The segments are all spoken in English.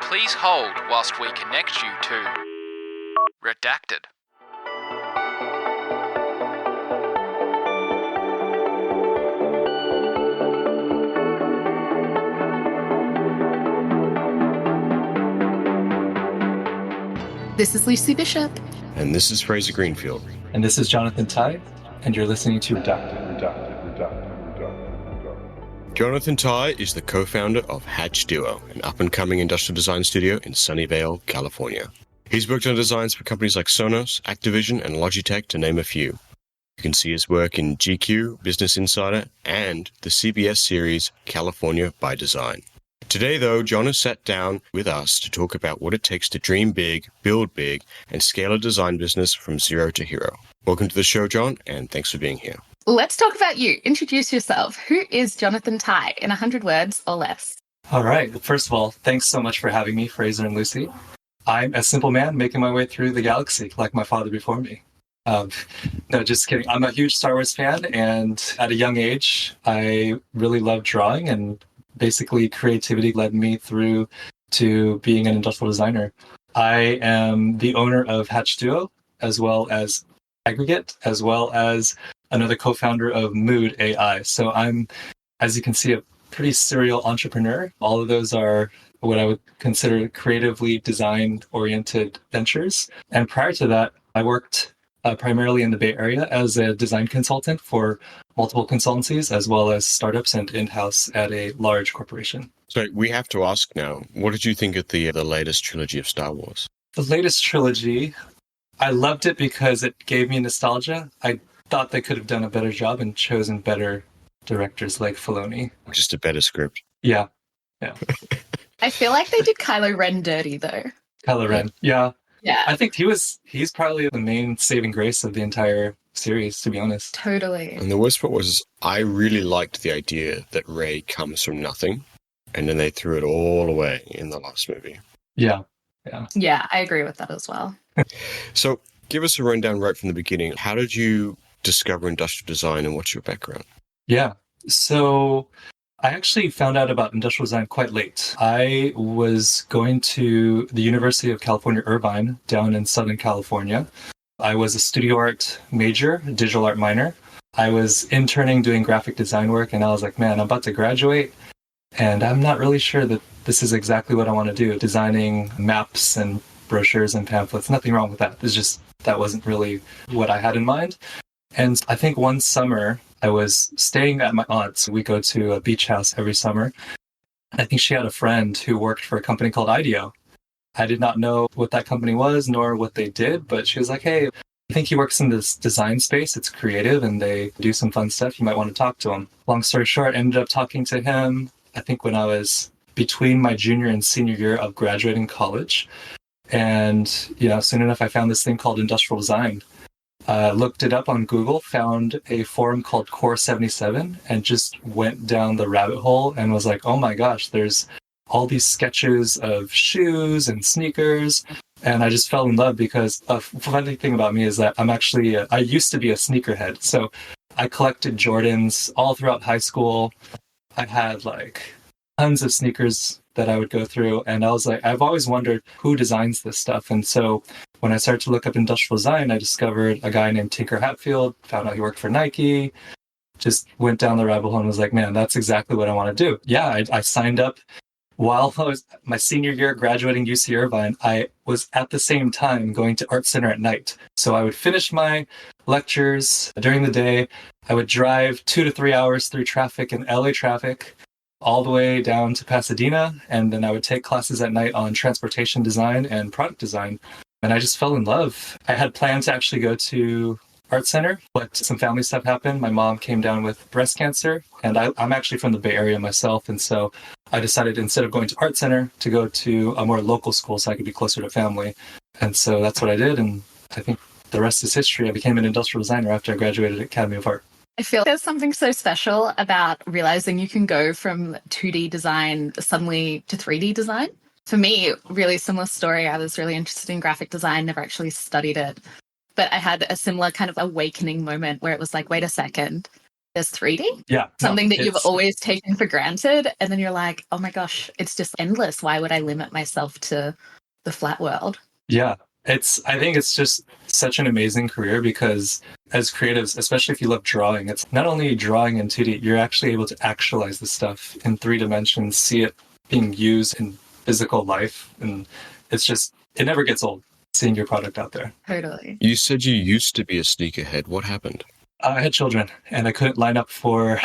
Please hold whilst we connect you to Redacted. This is Lucy Bishop. And this is Fraser Greenfield. And this is Jonathan Ty, and you're listening to Redacted. Jonathan Ty is the co-founder of Hatch Duo, an up-and-coming industrial design studio in Sunnyvale, California. He's worked on designs for companies like Sonos, Activision, and Logitech, to name a few. You can see his work in GQ, Business Insider, and the CBS Series California by Design. Today, though, John has sat down with us to talk about what it takes to dream big, build big, and scale a design business from zero to hero. Welcome to the show, John, and thanks for being here. Let's talk about you. Introduce yourself. Who is Jonathan Ty in 100 words or less? All right. Well, first of all, thanks so much for having me, Fraser and Lucy. I'm a simple man making my way through the galaxy like my father before me. No, just kidding. I'm a huge Star Wars fan, and at a young age, I really loved drawing, and basically creativity led me through to being an industrial designer. I am the owner of Hatch Duo, as well as Aggregate, as well as another co-founder of Mood AI. So I'm, as you can see, a pretty serial entrepreneur. All of those are what I would consider creatively design-oriented ventures. And prior to that, I worked primarily in the Bay Area as a design consultant for multiple consultancies, as well as startups and in-house at a large corporation. So we have to ask now, what did you think of the latest trilogy of Star Wars? The latest trilogy, I loved it because it gave me nostalgia. I thought they could have done a better job and chosen better directors like Filoni. Just a better script. Yeah. I feel like they did Kylo Ren dirty, though. Kylo Ren, yeah. Yeah. I think he's probably the main saving grace of the entire series, to be honest. Totally. And the worst part was I really liked the idea that Rey comes from nothing, and then they threw it all away in the last movie. Yeah, I agree with that as well. So give us a rundown right from the beginning. How did you discover industrial design, and what's your background? Yeah. So I actually found out about industrial design quite late. I was going to the University of California, Irvine, down in Southern California. I was a studio art major, digital art minor. I was interning doing graphic design work, and I was like, man, I'm about to graduate, and I'm not really sure that this is exactly what I want to do, designing maps and brochures and pamphlets. Nothing wrong with that. It's just that wasn't really what I had in mind. And I think one summer, I was staying at my aunt's. We go to a beach house every summer. I think she had a friend who worked for a company called IDEO. I did not know what that company was, nor what they did, but she was like, hey, I think he works in this design space. It's creative, and they do some fun stuff. You might want to talk to him. Long story short, I ended up talking to him, I think when I was between my junior and senior year of graduating college. And, soon enough, I found this thing called industrial design. Looked it up on Google, found a forum called Core 77, and just went down the rabbit hole and was like, oh my gosh, there's all these sketches of shoes and sneakers. And I just fell in love because a funny thing about me is that I used to be a sneakerhead. So I collected Jordans all throughout high school. I had tons of sneakers that I would go through. And I was like, I've always wondered who designs this stuff. And so when I started to look up industrial design, I discovered a guy named Tinker Hatfield, found out he worked for Nike, just went down the rabbit hole and was like, man, that's exactly what I want to do. Yeah, I signed up while I was my senior year graduating UC Irvine. I was at the same time going to Art Center at night. So I would finish my lectures during the day. I would drive 2 to 3 hours through traffic in LA traffic, all the way down to Pasadena. And then I would take classes at night on transportation design and product design. And I just fell in love. I had planned to actually go to Art Center, but some family stuff happened. My mom came down with breast cancer, and I'm actually from the Bay Area myself. And so I decided, instead of going to Art Center, to go to a more local school so I could be closer to family. And so that's what I did. And I think the rest is history. I became an industrial designer after I graduated at Academy of Art. I feel there's something so special about realizing you can go from 2D design suddenly to 3D design. For me, really similar story. I was really interested in graphic design, never actually studied it. But I had a similar kind of awakening moment where it was like, wait a second, there's 3D. Yeah. Something that you've always taken for granted. And then you're like, oh my gosh, it's just endless. Why would I limit myself to the flat world? Yeah. I think it's just such an amazing career because as creatives, especially if you love drawing, it's not only drawing in 2D, you're actually able to actualize the stuff in 3 dimensions, see it being used in physical life. And it's just, it never gets old seeing your product out there. Totally. You said you used to be a sneakerhead. What happened? I had children and I couldn't line up for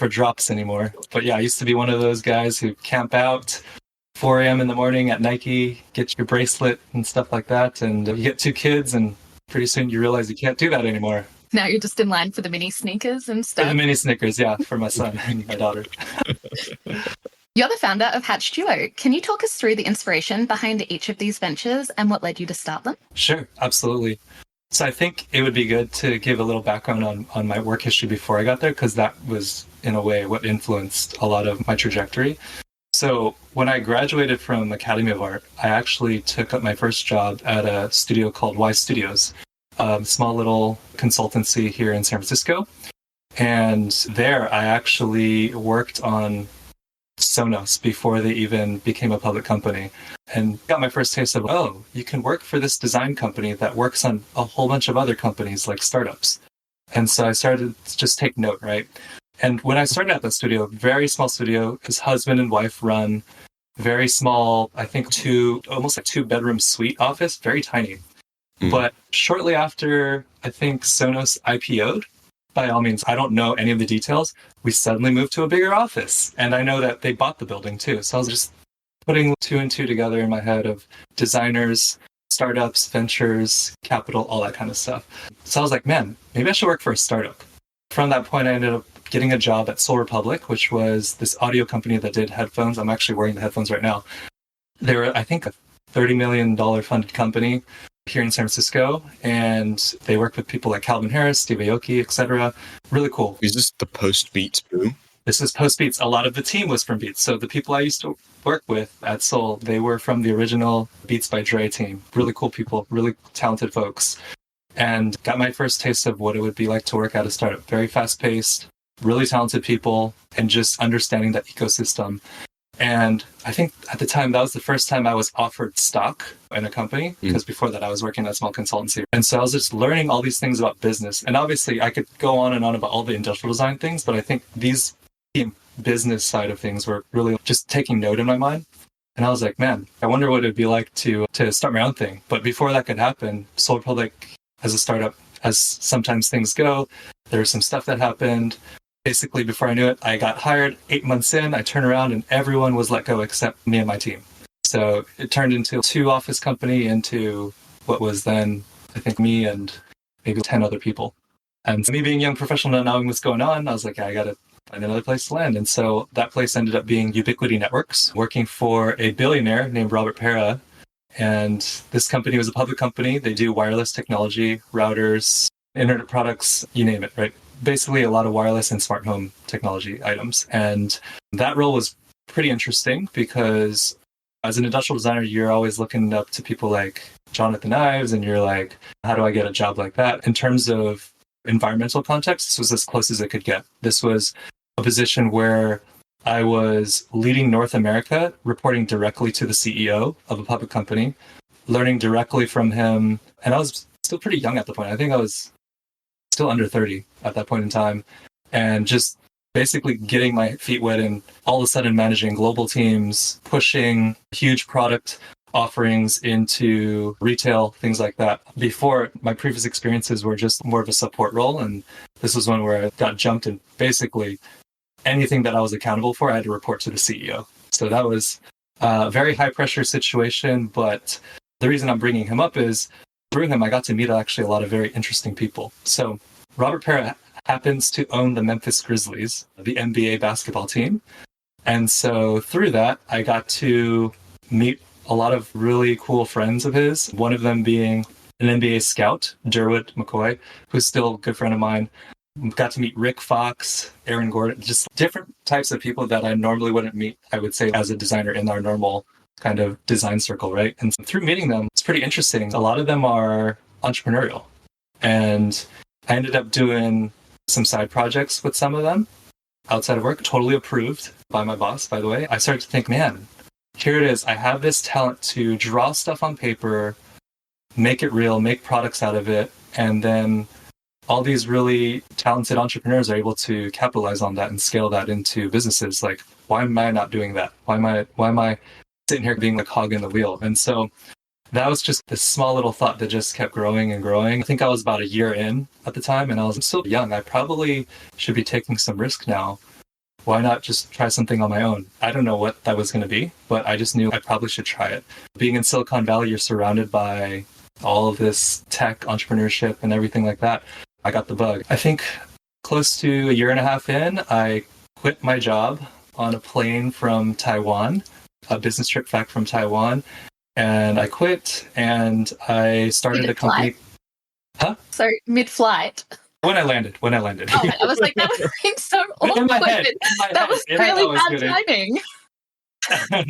drops anymore. But yeah, I used to be one of those guys who camp out 4 a.m. in the morning at Nike, get your bracelet and stuff like that. And you get 2 kids and pretty soon you realize you can't do that anymore. Now you're just in line for the mini sneakers and For stuff. the mini Snickers, yeah, for my son and my daughter. You're the founder of Hatch Duo. Can you talk us through the inspiration behind each of these ventures and what led you to start them? Sure, absolutely. So I think it would be good to give a little background on my work history before I got there, because that was, in a way, what influenced a lot of my trajectory. So when I graduated from Academy of Art, I actually took up my first job at a studio called Y Studios, a small little consultancy here in San Francisco. And there I actually worked on Sonos before they even became a public company, and got my first taste of, oh, you can work for this design company that works on a whole bunch of other companies like startups. And so I started to just take note, right? And when I started at the studio, very small studio, his husband and wife run, very small, I think almost like 2-bedroom suite office, very tiny. But shortly after, I think Sonos IPO'd, by all means, I don't know any of the details, we suddenly moved to a bigger office. And I know that they bought the building too. So I was just putting 2 and 2 together in my head of designers, startups, ventures, capital, all that kind of stuff. So I was like, man, maybe I should work for a startup. From that point, I ended up getting a job at Soul Republic, which was this audio company that did headphones. I'm actually wearing the headphones right now. They were, I think, a $30 million funded company here in San Francisco, and they work with people like Calvin Harris, Steve Aoki, etc. Really cool. Is this the post-Beats boom? This is post-Beats. A lot of the team was from Beats. So the people I used to work with at Soul, they were from the original Beats by Dre team. Really cool people, really talented folks. And got my first taste of what it would be like to work at a startup. Very fast-paced, really talented people, and just understanding that ecosystem. And I think at the time, that was the first time I was offered stock in a company, because before that I was working at a small consultancy. And so I was just learning all these things about business. And obviously I could go on and on about all the industrial design things, but I think these business side of things were really just taking note in my mind. And I was like, man, I wonder what it'd be like to start my own thing. But before that could happen, Soul Republic as a startup, as sometimes things go, there was some stuff that happened. Basically, before I knew it, I got hired. 8 months in, I turned around and everyone was let go except me and my team. So it turned into a 2-office company into what was then, I think, me and maybe 10 other people. And me being a young professional, not knowing what's going on, I was like, I got to find another place to land. And so that place ended up being Ubiquity Networks, working for a billionaire named Robert Pera. And this company was a public company. They do wireless technology, routers, internet products, you name it, right? Basically a lot of wireless and smart home technology items. And that role was pretty interesting because as an industrial designer, you're always looking up to people like Jonathan Ives, and you're like, how do I get a job like that? In terms of environmental context, this was as close as it could get. This was a position where I was leading North America, reporting directly to the CEO of a public company, learning directly from him. And I was still pretty young at the point. I think I was still under 30 at that point in time, and just basically getting my feet wet and all of a sudden managing global teams, pushing huge product offerings into retail, things like that. Before, my previous experiences were just more of a support role, and this was one where I got jumped, and basically anything that I was accountable for, I had to report to the CEO. So that was a very high pressure situation, but the reason I'm bringing him up is through him, I got to meet actually a lot of very interesting people. So Robert Pera happens to own the Memphis Grizzlies, the NBA basketball team. And so through that, I got to meet a lot of really cool friends of his, one of them being an NBA scout, Derwood McCoy, who's still a good friend of mine. Got to meet Rick Fox, Aaron Gordon, just different types of people that I normally wouldn't meet, I would say, as a designer in our normal kind of design circle, right? And through meeting them, it's pretty interesting. A lot of them are entrepreneurial. And I ended up doing some side projects with some of them outside of work, totally approved by my boss, by the way. I started to think, man, here it is. I have this talent to draw stuff on paper, make it real, make products out of it, and then all these really talented entrepreneurs are able to capitalize on that and scale that into businesses. Like, why am I not doing that? Why am I sitting here being the cog in the wheel? And so that was just this small little thought that just kept growing and growing. I think I was about a year in at the time, and I was still young. I probably should be taking some risk now. Why not just try something on my own? I don't know what that was going to be, but I just knew I probably should try it. Being in Silicon Valley, you're surrounded by all of this tech entrepreneurship and everything like that. I got the bug. I think close to a year and a half in, I quit my job on a plane from Taiwan, a business trip back from Taiwan. And I quit and I started a company. Huh? Sorry, mid-flight. When I landed. Oh, I was like, that would seem so awkward. In my head. That was really bad timing. I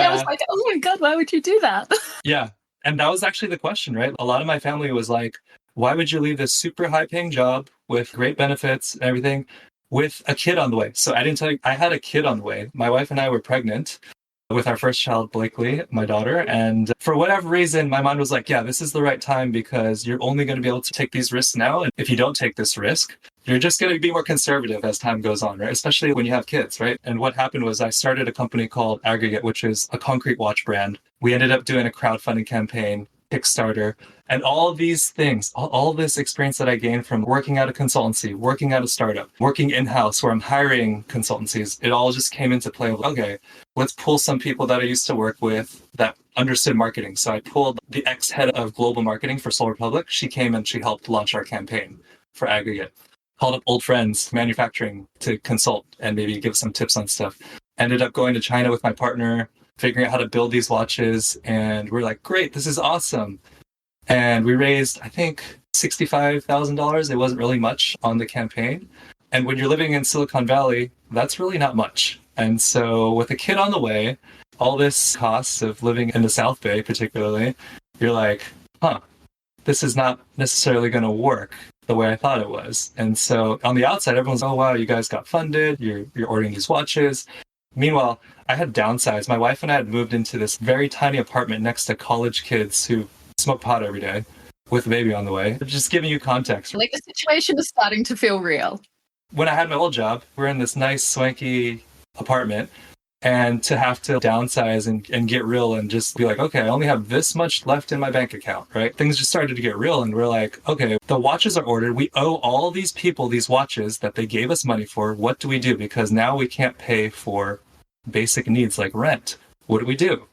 was like, oh my God, why would you do that? Yeah. And that was actually the question, right? A lot of my family was like, why would you leave this super high paying job with great benefits and everything with a kid on the way? So I didn't tell you, I had a kid on the way. My wife and I were pregnant with our first child, Blakely, my daughter. And for whatever reason, my mind was like, yeah, this is the right time because you're only going to be able to take these risks now. And if you don't take this risk, you're just going to be more conservative as time goes on, right? Especially when you have kids, right? And what happened was I started a company called Aggregate, which is a concrete watch brand. We ended up doing a crowdfunding campaign, Kickstarter, and all these things, all this experience that I gained from working at a consultancy, working at a startup, working in-house where I'm hiring consultancies, it all just came into play of, okay, let's pull some people that I used to work with that understood marketing. So I pulled the ex-head of global marketing for Solar Republic. She came and she helped launch our campaign for Aggregate. Called up old friends, manufacturing, to consult and maybe give some tips on stuff. Ended up going to China with my partner, figuring out how to build these watches. And we're like, great, this is awesome. And we raised, I think, $65,000. It wasn't really much on the campaign. And when you're living in Silicon Valley, that's really not much. And so with a kid on the way, all this costs of living in the South Bay particularly, you're like, this is not necessarily going to work the way I thought it was. And so on the outside, everyone's, oh, wow, you guys got funded. You're ordering these watches. Meanwhile, I had downsized. My wife and I had moved into this very tiny apartment next to college kids who smoke pot every day with a baby on the way. Just giving you context. Like the situation is starting to feel real. When I had my old job, we're in this nice, swanky apartment. And to have to downsize and get real and just be like, okay, I only have this much left in my bank account, right? Things just started to get real. And we're like, okay, the watches are ordered. We owe all these people these watches that they gave us money for. What do we do? Because now we can't pay for basic needs like rent. What do we do?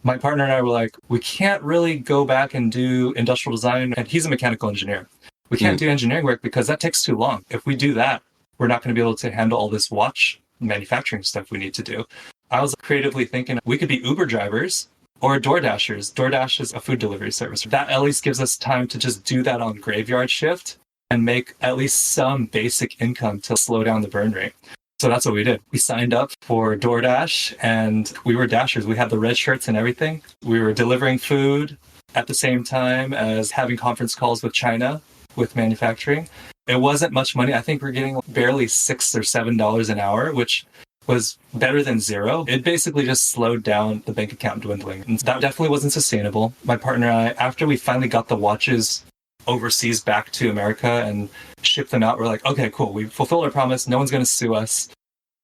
My partner and I were like, we can't really go back and do industrial design. And he's a mechanical engineer. We can't do engineering work because that takes too long. If we do that, we're not going to be able to handle all this watch manufacturing stuff we need to do. I was creatively thinking we could be Uber drivers or DoorDashers. DoorDash is a food delivery service. That at least gives us time to just do that on graveyard shift and make at least some basic income to slow down the burn rate. So that's what we did. We signed up for DoorDash and we were dashers. We had the red shirts and everything. We were delivering food at the same time as having conference calls with China with manufacturing. It wasn't much money. I think we're getting barely $6 or $7 an hour, which was better than zero. It basically just slowed down the bank account dwindling. And that definitely wasn't sustainable. My partner and I, after we finally got the watches overseas back to America and shipped them out, we're like, okay, cool. We fulfilled our promise. No one's going to sue us.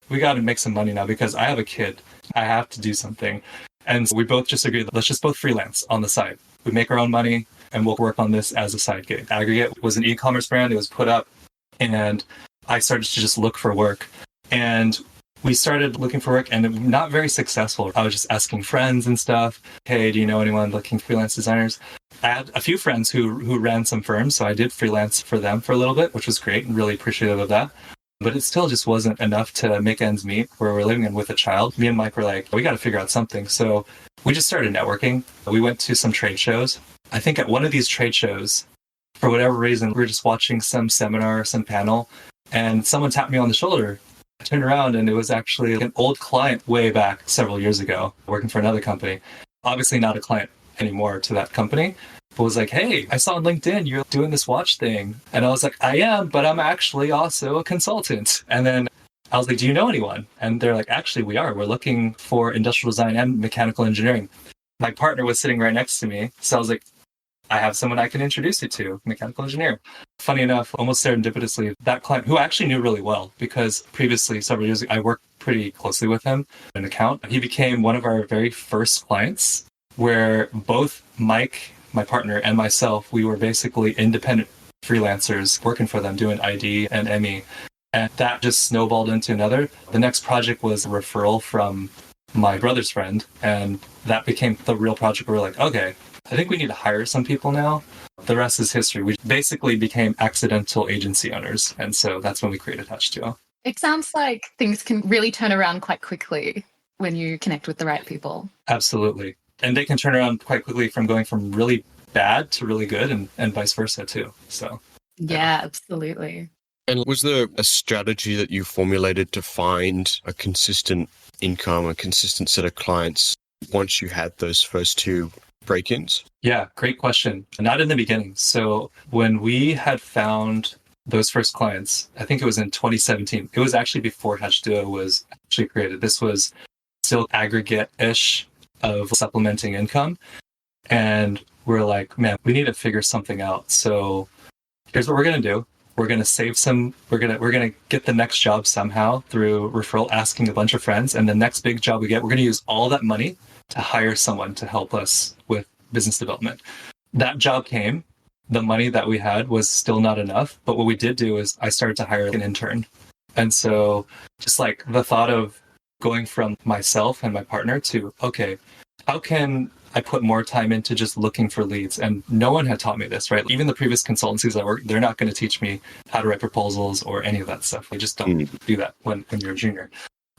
We got to make some money now because I have a kid. I have to do something. And so we both just agreed, let's just both freelance on the side. We make our own money and we'll work on this as a side gig. Aggregate was an e-commerce brand. It was put up and I started to just look for work. And we started looking for work and not very successful. I was just asking friends and stuff. Hey, do you know anyone looking for freelance designers? I had a few friends who ran some firms. So I did freelance for them for a little bit, which was great and really appreciative of that. But it still just wasn't enough to make ends meet where we're living in with a child. Me and Mike were like, we got to figure out something. So we just started networking. We went to some trade shows. I think at one of these trade shows, for whatever reason, we were just watching some seminar, some panel, and someone tapped me on the shoulder. I turned around and it was actually an old client way back several years ago, working for another company. Obviously not a client anymore to that company, was like, hey, I saw on LinkedIn you're doing this watch thing. And I was like, I am, but I'm actually also a consultant. And then I was like, do you know anyone? And they're like, actually, we are. We're looking for industrial design and mechanical engineering. My partner was sitting right next to me. So I was like, I have someone I can introduce you to, mechanical engineer. Funny enough, almost serendipitously, that client, who I actually knew really well, because previously, several years ago, I worked pretty closely with him in an account. He became one of our very first clients, where both Mike, my partner, and myself, we were basically independent freelancers working for them, doing ID and ME. And that just snowballed into another. The next project was a referral from my brother's friend. And that became the real project where we're like, okay, I think we need to hire some people now. The rest is history. We basically became accidental agency owners. And so that's when we created Hatch Duo. It sounds like things can really turn around quite quickly when you connect with the right people. Absolutely. And they can turn around quite quickly from going from really bad to really good and vice versa too. So yeah, absolutely. And was there a strategy that you formulated to find a consistent income, a consistent set of clients once you had those first two break-ins? Yeah, great question. Not in the beginning. So when we had found those first clients, I think it was in 2017. It was actually before Hatch Duo was actually created. This was still aggregate-ish of supplementing income. And we're like, man, we need to figure something out. So here's what we're going to do. We're going to save some, we're going to get the next job somehow through referral, asking a bunch of friends. And the next big job we get, we're going to use all that money to hire someone to help us with business development. That job came. The money that we had was still not enough. But what we did do is I started to hire an intern. And so just like the thought of going from myself and my partner to, okay, how can I put more time into just looking for leads? And no one had taught me this, right? Even the previous consultancies I worked, they're not going to teach me how to write proposals or any of that stuff. They just don't do that when you're a junior.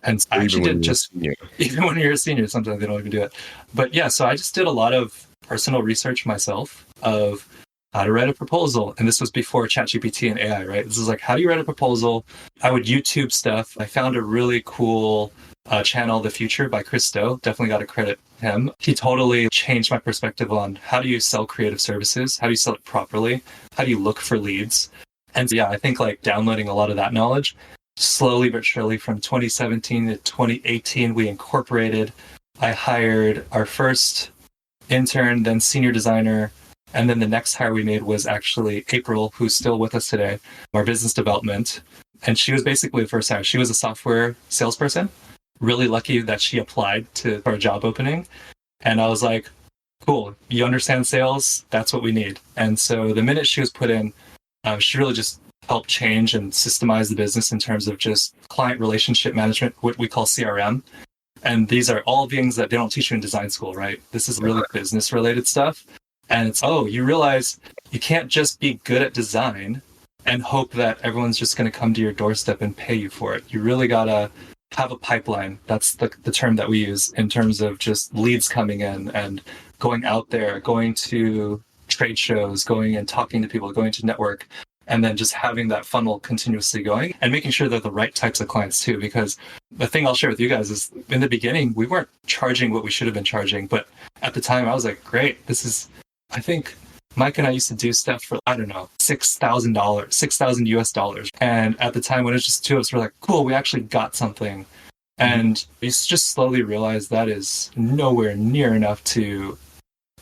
And I actually did just, even when you're a senior, sometimes they don't even do it. But yeah, so I just did a lot of personal research myself of how to write a proposal. And this was before ChatGPT and AI, right? This is like, how do you write a proposal? I would YouTube stuff. I found a really cool channel, The Future by Chris Stowe. Definitely got to credit him. He totally changed my perspective on how do you sell creative services? How do you sell it properly? How do you look for leads? And yeah, I think like downloading a lot of that knowledge, slowly but surely from 2017 to 2018, we incorporated. I hired our first intern, then senior designer. And then the next hire we made was actually April, who's still with us today, our business development. And she was basically the first hire. She was a software salesperson. Really lucky that she applied for a job opening. And I was like, cool, you understand sales? That's what we need. And so the minute she was put in, she really just helped change and systemize the business in terms of just client relationship management, what we call CRM. And these are all things that they don't teach you in design school, right? This is really business related stuff. And it's, you realize you can't just be good at design and hope that everyone's just going to come to your doorstep and pay you for it. You really got to have a pipeline. That's the term that we use in terms of just leads coming in and going out there, going to trade shows, going and talking to people, going to network, and then just having that funnel continuously going and making sure they're the right types of clients too. Because the thing I'll share with you guys is in the beginning, we weren't charging what we should have been charging. But at the time I was like, great, I think Mike and I used to do stuff for, I don't know, $6,000, 6,000 US dollars. And at the time when it was just two of us, we're like, cool, we actually got something. And you just slowly realize that is nowhere near enough to,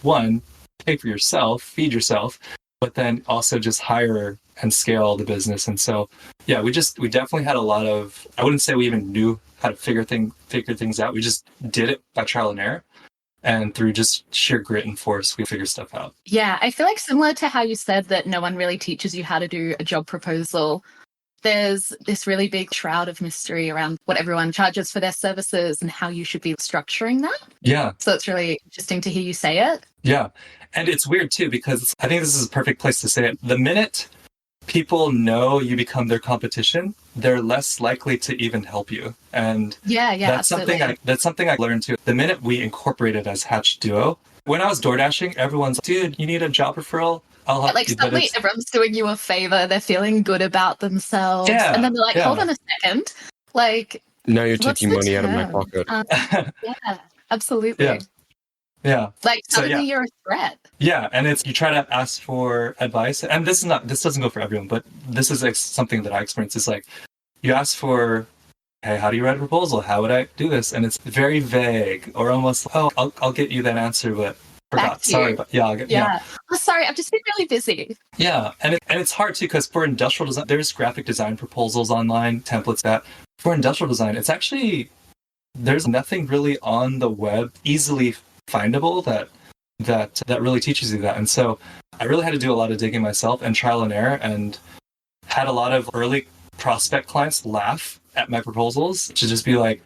one, pay for yourself, feed yourself, but then also just hire and scale the business. And so, yeah, we definitely had a lot of, I wouldn't say we even knew how to figure things out. We just did it by trial and error. And through just sheer grit and force, we figure stuff out. Yeah, I feel like similar to how you said that no one really teaches you how to do a job proposal, there's this really big shroud of mystery around what everyone charges for their services and how you should be structuring that. Yeah. So it's really interesting to hear you say it. Yeah. And it's weird too, because I think this is a perfect place to say it. The minute people know you become their competition, they're less likely to even help you. And that's something I learned too. The minute we incorporated as Hatch Duo, when I was DoorDashing, everyone's like, dude, you need a job referral? I'll help you. Suddenly everyone's doing you a favor. They're feeling good about themselves. Yeah, and then they're like, hold on a second. Like, now you're taking money out of my pocket. Yeah, absolutely. Yeah. Yeah. Like So, suddenly yeah. you're a threat. Yeah, and it's you try to ask for advice, and this doesn't go for everyone, but this is like something that I experienced. Is like you ask for, hey, how do you write a proposal? How would I do this? And it's very vague, or almost, oh, I'll get you that answer, but Back forgot. to Sorry, you. but yeah, I'll get, yeah. Oh, sorry, I've just been really busy. Yeah, and it's hard too because for industrial design, there's graphic design proposals online, templates that for industrial design, it's actually there's nothing really on the web easily findable that really teaches you that. And so I really had to do a lot of digging myself and trial and error, and had a lot of early prospect clients laugh at my proposals to just be like,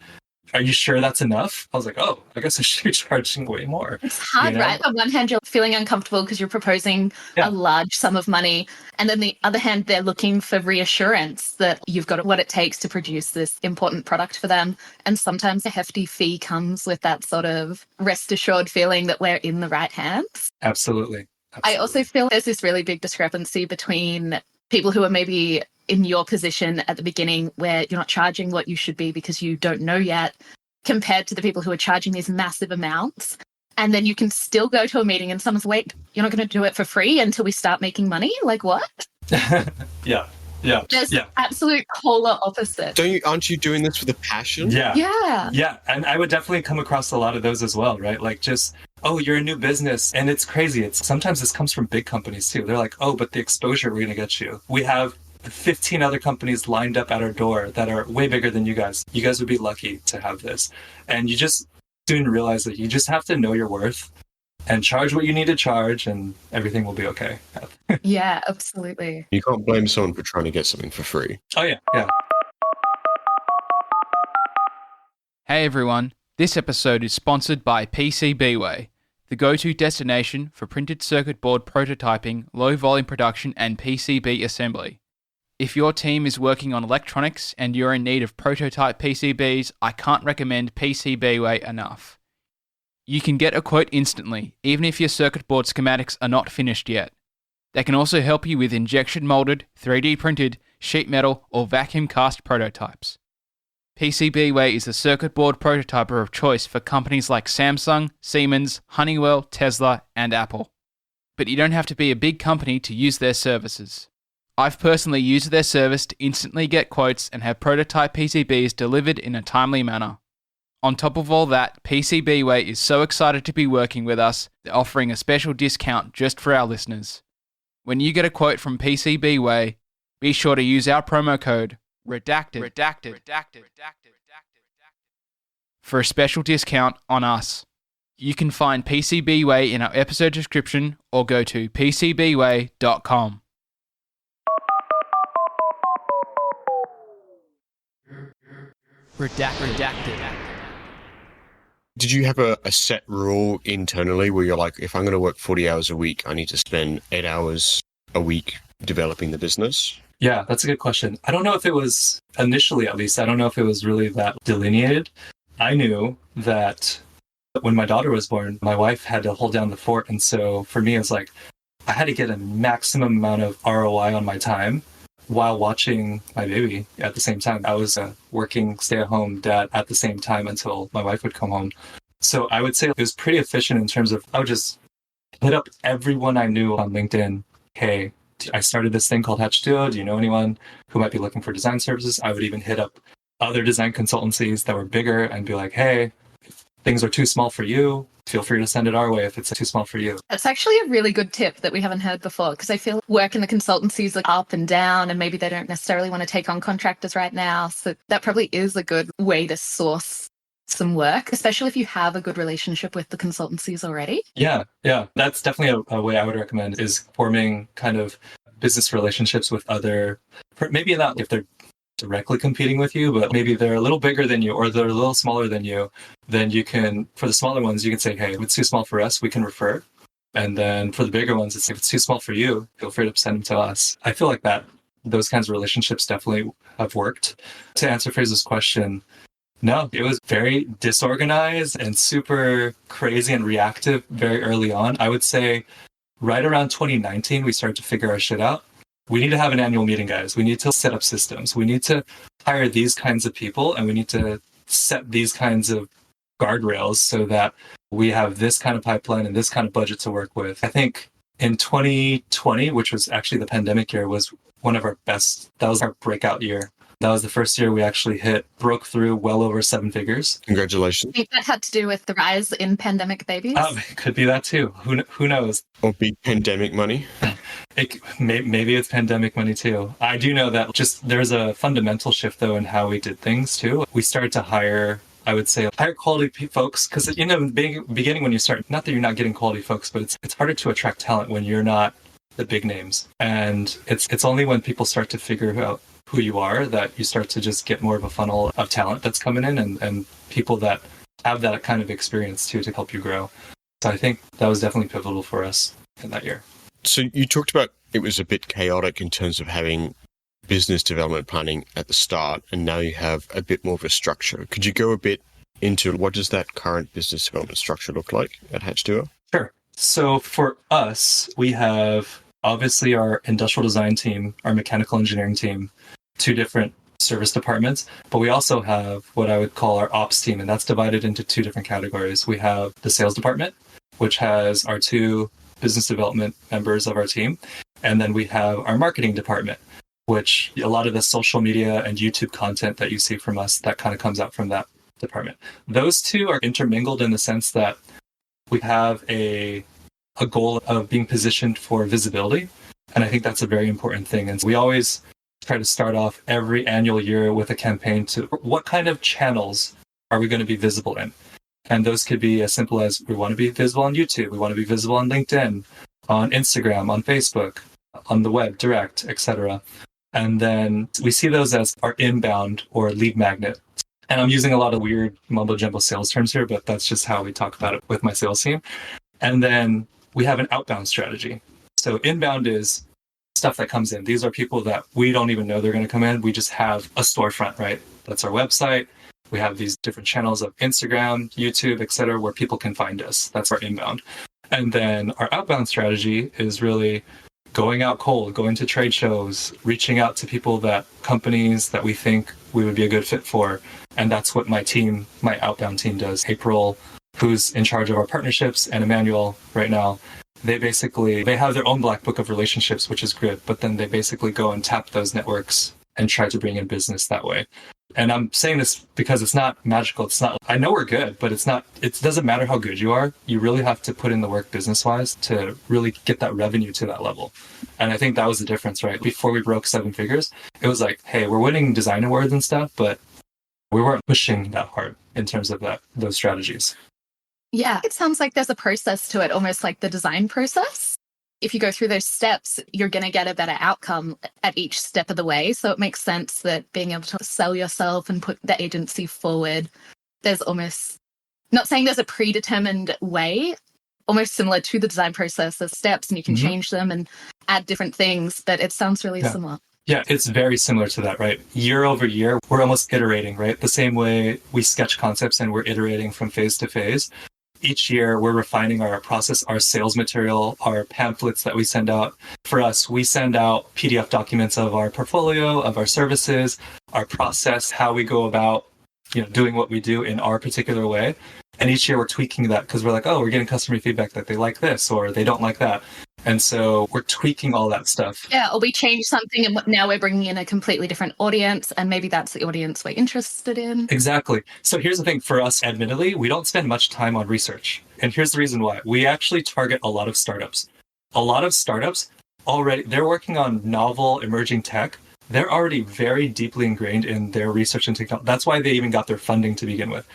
are you sure that's enough? I was like, oh, I guess I should be charging way more. It's hard, right? On one hand, you're feeling uncomfortable because you're proposing a large sum of money. And then the other hand, they're looking for reassurance that you've got what it takes to produce this important product for them. And sometimes a hefty fee comes with that sort of rest assured feeling that we're in the right hands. Absolutely. I also feel there's this really big discrepancy between people who are maybe in your position at the beginning where you're not charging what you should be because you don't know yet, compared to the people who are charging these massive amounts. And then you can still go to a meeting and someone's, wait, you're not going to do it for free until we start making money? Like what? Yeah. There's absolute polar opposite. Aren't you doing this with a passion? Yeah. And I would definitely come across a lot of those as well, right? Like just, oh, you're a new business. And it's crazy. Sometimes this comes from big companies too. They're like, oh, but the exposure we're going to get you. We have 15 other companies lined up at our door that are way bigger than you guys. You guys would be lucky to have this. And you just soon realize that you just have to know your worth and charge what you need to charge, and everything will be okay. Yeah, absolutely. You can't blame someone for trying to get something for free. Oh, yeah. Hey everyone, this episode is sponsored by PCBWay, the go-to destination for printed circuit board prototyping, low-volume production, and PCB assembly. If your team is working on electronics and you're in need of prototype PCBs, I can't recommend PCBWay enough. You can get a quote instantly, even if your circuit board schematics are not finished yet. They can also help you with injection molded, 3D printed, sheet metal, or vacuum cast prototypes. PCBWay is the circuit board prototyper of choice for companies like Samsung, Siemens, Honeywell, Tesla, and Apple. But you don't have to be a big company to use their services. I've personally used their service to instantly get quotes and have prototype PCBs delivered in a timely manner. On top of all that, PCBWay is so excited to be working with us, they're offering a special discount just for our listeners. When you get a quote from PCBWay, be sure to use our promo code redacted for a special discount on us. You can find PCBWay in our episode description or go to pcbway.com. Redacted. Did you have a set rule internally where you're like, if I'm going to work 40 hours a week, I need to spend 8 hours a week developing the business? Yeah, that's a good question. I don't know if it was, initially at least, I don't know if it was really that delineated. I knew that when my daughter was born, my wife had to hold down the fort. And so for me, it was like, I had to get a maximum amount of ROI on my time while watching my baby at the same time. I was a working stay-at-home dad at the same time until my wife would come home. So I would say it was pretty efficient in terms of, I would just hit up everyone I knew on LinkedIn. Hey, I started this thing called Hatch Duo. Do you know anyone who might be looking for design services? I would even hit up other design consultancies that were bigger and be like, hey, if things are too small for you, feel free to send it our way if it's too small for you. That's actually a really good tip that we haven't heard before, because I feel work in the consultancies are up and down and maybe they don't necessarily want to take on contractors right now. So that probably is a good way to source some work, especially if you have a good relationship with the consultancies already. Yeah. That's definitely a way I would recommend, is forming kind of business relationships with other, maybe not if they're directly competing with you, but maybe they're a little bigger than you or they're a little smaller than you. Then you can, for the smaller ones, you can say, hey, if it's too small for us, we can refer. And then for the bigger ones, if it's too small for you, feel free to send them to us. I feel like those kinds of relationships definitely have worked. To answer Fraser's question, no, it was very disorganized and super crazy and reactive very early on. I would say right around 2019, we started to figure our shit out. We need to have an annual meeting, guys. We need to set up systems. We need to hire these kinds of people, and we need to set these kinds of guardrails so that we have this kind of pipeline and this kind of budget to work with. I think in 2020, which was actually the pandemic year, was one of our best. That was our breakout year. That was the first year we actually broke through well over 7 figures. Congratulations. I think that had to do with the rise in pandemic babies. It could be that too. Who knows? Or big pandemic money. Maybe it's pandemic money too. I do know that just there's a fundamental shift though in how we did things too. We started to hire, I would say, higher quality folks because, in the beginning when you start, not that you're not getting quality folks, but it's harder to attract talent when you're not the big names. And it's only when people start to figure out who you are that you start to just get more of a funnel of talent that's coming in and people that have that kind of experience too to help you grow. So I think that was definitely pivotal for us in that year. So you talked about it was a bit chaotic in terms of having business development planning at the start, and now you have a bit more of a structure. Could you go a bit into what does that current business development structure look like at Hatch Duo? Sure. So for us, we have obviously our industrial design team, our mechanical engineering team, 2 different service departments, but we also have what I would call our ops team, and that's divided into 2 different categories. We have the sales department, which has our 2 business development members of our team, and then we have our marketing department, which a lot of the social media and YouTube content that you see from us, that kind of comes out from that department. Those 2 are intermingled in the sense that we have a goal of being positioned for visibility, and I think that's a very important thing. And we always try to start off every annual year with a campaign to what kind of channels are we going to be visible in? And those could be as simple as we want to be visible on YouTube, we want to be visible on LinkedIn, on Instagram, on Facebook, on the web, direct, etc. And then we see those as our inbound or lead magnet. And I'm using a lot of weird mumbo jumbo sales terms here, but that's just how we talk about it with my sales team. And then we have an outbound strategy. So inbound is stuff that comes in. These are people that we don't even know they're going to come in. We just have a storefront, right? That's our website. We have these different channels of Instagram, YouTube, etc., where people can find us. That's our inbound. And then our outbound strategy is really going out cold, going to trade shows, reaching out to people companies that we think we would be a good fit for. And that's what my outbound team does. April, who's in charge of our partnerships, and Emmanuel right now, they have their own black book of relationships, which is good, but then they basically go and tap those networks and try to bring in business that way. And I'm saying this because it's not magical. It's not, I know we're good, but it doesn't matter how good you are. You really have to put in the work business-wise to really get that revenue to that level. And I think that was the difference, right? Before we broke 7 figures, it was like, hey, we're winning design awards and stuff, but we weren't pushing that hard in terms of those strategies. Yeah, it sounds like there's a process to it, almost like the design process. If you go through those steps, you're going to get a better outcome at each step of the way. So it makes sense that being able to sell yourself and put the agency forward, there's almost, not saying there's a predetermined way, almost similar to the design process. There's steps and you can change them and add different things, but it sounds really similar. Yeah, it's very similar to that, right? Year over year, we're almost iterating, right? The same way we sketch concepts and we're iterating from phase to phase. Each year, we're refining our process, our sales material, our pamphlets that we send out. For us, we send out PDF documents of our portfolio, of our services, our process, how we go about, doing what we do in our particular way. And each year, we're tweaking that because we're like, oh, we're getting customer feedback that they like this or they don't like that. And so we're tweaking all that stuff. Yeah, or we change something and now we're bringing in a completely different audience, and maybe that's the audience we're interested in. Exactly. So here's the thing for us, admittedly, we don't spend much time on research. And here's the reason why. We actually target a lot of startups. A lot of startups already, they're working on novel emerging tech. They're already very deeply ingrained in their research and technology. That's why they even got their funding to begin with.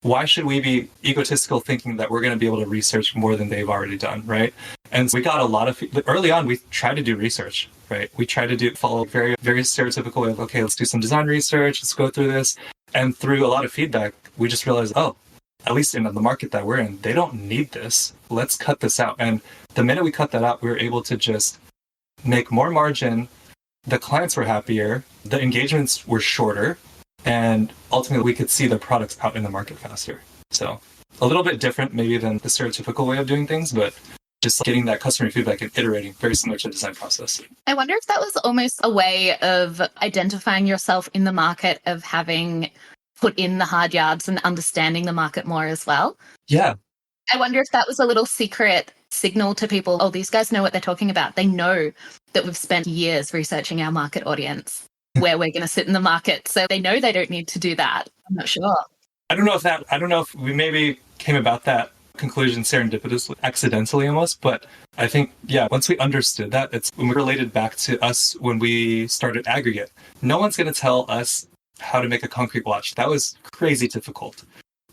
Why should we be egotistical thinking that we're going to be able to research more than they've already done, right? And so we got a lot of, early on, we tried to do research, right? We tried to follow very, very stereotypical way of, okay, let's do some design research, let's go through this. And through a lot of feedback, we just realized, oh, at least in the market that we're in, they don't need this. Let's cut this out. And the minute we cut that out, we were able to just make more margin. The clients were happier. The engagements were shorter. And ultimately, we could see the products out in the market faster. So a little bit different maybe than the stereotypical way of doing things, but just getting that customer feedback and iterating, very similar to the design process. I wonder if that was almost a way of identifying yourself in the market, of having put in the hard yards and understanding the market more as well. Yeah, I wonder if that was a little secret signal to people. Oh, these guys know what they're talking about. They know that we've spent years researching our market audience, where we're going to sit in the market. So they know they don't need to do that. I'm not sure. I don't know if we maybe came about that conclusion serendipitously, accidentally almost, but I think, yeah, once we understood that, it's when we related back to us when we started Aggregate. No one's going to tell us how to make a concrete watch. That was crazy difficult.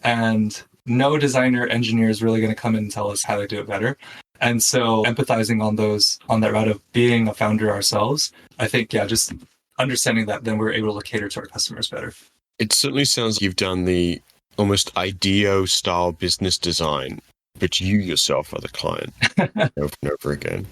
And no designer engineer is really going to come in and tell us how to do it better. And so empathizing on that route of being a founder ourselves, I think, yeah, just understanding that, then we're able to cater to our customers better. It certainly sounds like you've done the almost IDEO style business design, but you yourself are the client over and over again.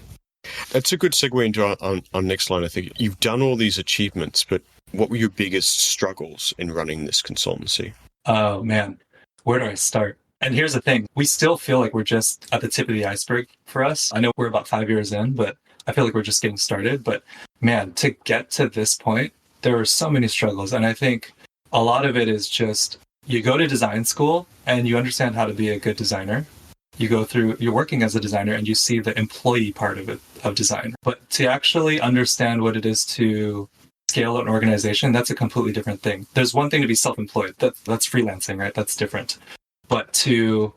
That's a good segue into our next line. I think you've done all these achievements, but what were your biggest struggles in running this consultancy? Oh, man. Where do I start? And here's the thing. We still feel like we're just at the tip of the iceberg for us. I know we're about 5 years in, but I feel like we're just getting started. But man, to get to this point, there were so many struggles. And I think a lot of it is just you go to design school and you understand how to be a good designer. You're working as a designer and you see the employee part of design. But to actually understand what it is to scale an organization, that's a completely different thing. There's one thing to be self-employed. That's freelancing, right? That's different. But to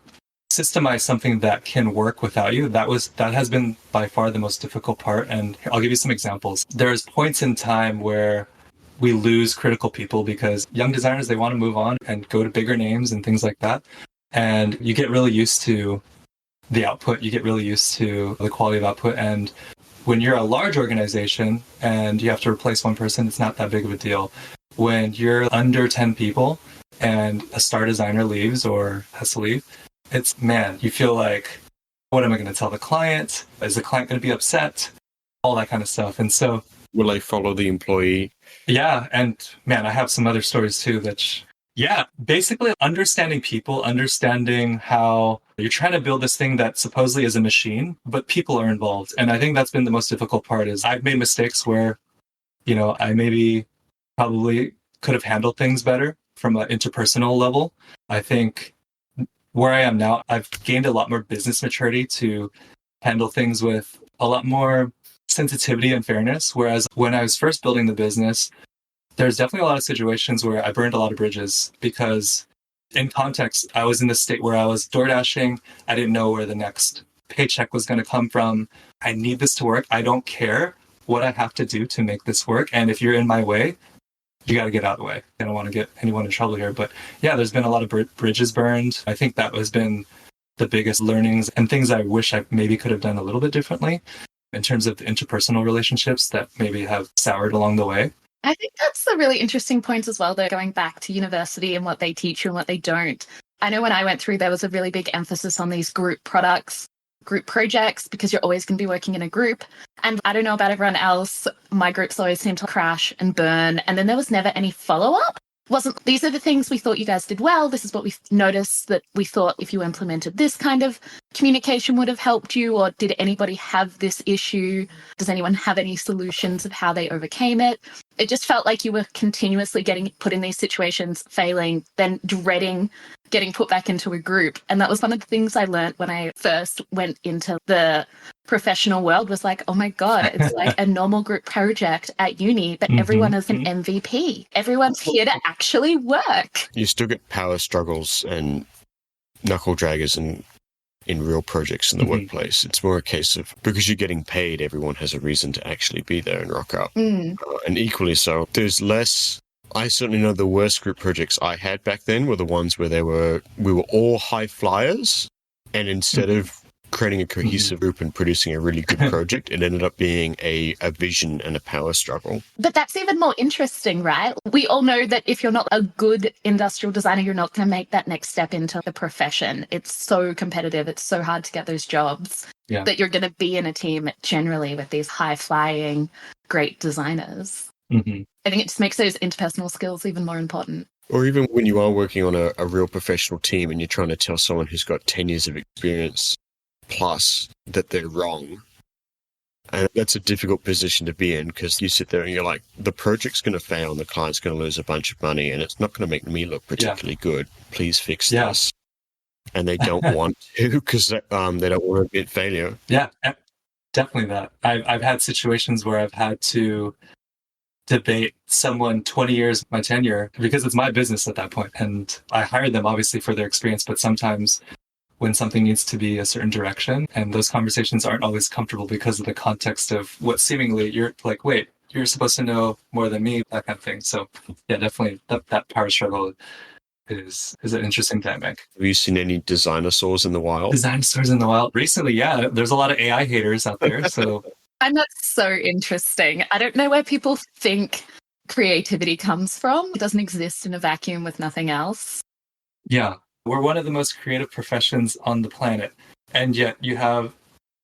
systemize something that can work without you, that has been by far the most difficult part. And I'll give you some examples. There's points in time where we lose critical people because young designers, they want to move on and go to bigger names and things like that. And you get really used to the output. You get really used to the quality of output. And when you're a large organization and you have to replace one person, it's not that big of a deal. When you're under 10 people and a star designer leaves or has to leave, you feel like, what am I going to tell the client? Is the client going to be upset? All that kind of stuff. And so, will they follow the employee? Yeah. And man, I have some other stories too basically understanding people, understanding how you're trying to build this thing that supposedly is a machine, but people are involved. And I think that's been the most difficult part is I've made mistakes where, I maybe probably could have handled things better from an interpersonal level. I think where I am now, I've gained a lot more business maturity to handle things with a lot more sensitivity and fairness. Whereas when I was first building the business, there's definitely a lot of situations where I burned a lot of bridges because in context, I was in the state where I was DoorDashing. I didn't know where the next paycheck was going to come from. I need this to work. I don't care what I have to do to make this work. And if you're in my way, you got to get out of the way. I don't want to get anyone in trouble here. But yeah, there's been a lot of bridges burned. I think that has been the biggest learnings and things I wish I maybe could have done a little bit differently in terms of the interpersonal relationships that maybe have soured along the way. I think that's a really interesting point as well, though, going back to university and what they teach you and what they don't. I know when I went through, there was a really big emphasis on these group products, group projects, because you're always going to be working in a group. And I don't know about everyone else, my groups always seem to crash and burn. And then there was never any follow-up. These are the things we thought you guys did well. This is what we noticed that we thought if you implemented this kind of communication would have helped you. Or did anybody have this issue? Does anyone have any solutions of how they overcame it? It just felt like you were continuously getting put in these situations, failing, then dreading getting put back into a group. And that was one of the things I learned when I first went into the professional world was like, oh my God, it's like a normal group project at uni, but everyone is an MVP. Everyone's here to actually work. You still get power struggles and knuckle draggers in real projects in the workplace. It's more a case of, because you're getting paid, everyone has a reason to actually be there and rock up. And equally so, there's less. I certainly know the worst group projects I had back then were the ones where we were all high flyers, and instead of creating a cohesive group and producing a really good project, it ended up being a vision and a power struggle. But that's even more interesting, right? We all know that if you're not a good industrial designer, you're not going to make that next step into the profession. It's so competitive. It's so hard to get those jobs that you're going to be in a team generally with these high-flying, great designers. I think it just makes those interpersonal skills even more important. Or even when you are working on a real professional team and you're trying to tell someone who's got 10 years of experience plus that they're wrong. And that's a difficult position to be in because you sit there and you're like, the project's going to fail and the client's going to lose a bunch of money and it's not going to make me look particularly good. Please fix this. and they don't want to because they don't want to admit failure. Yeah, definitely that. I've had situations where I've had to debate someone 20 years my tenure because it's my business at that point, and I hired them obviously for their experience, but sometimes when something needs to be a certain direction and those conversations aren't always comfortable because of the context of what seemingly you're like, wait, you're supposed to know more than me, that kind of thing. So yeah, definitely that power struggle is an interesting dynamic. Have you seen any designer saws in the wild? Design stores in the wild recently? Yeah, there's a lot of AI haters out there, so And that's so interesting. I don't know where people think creativity comes from. It doesn't exist in a vacuum with nothing else. yeah, we're one of the most creative professions on the planet. And yet you have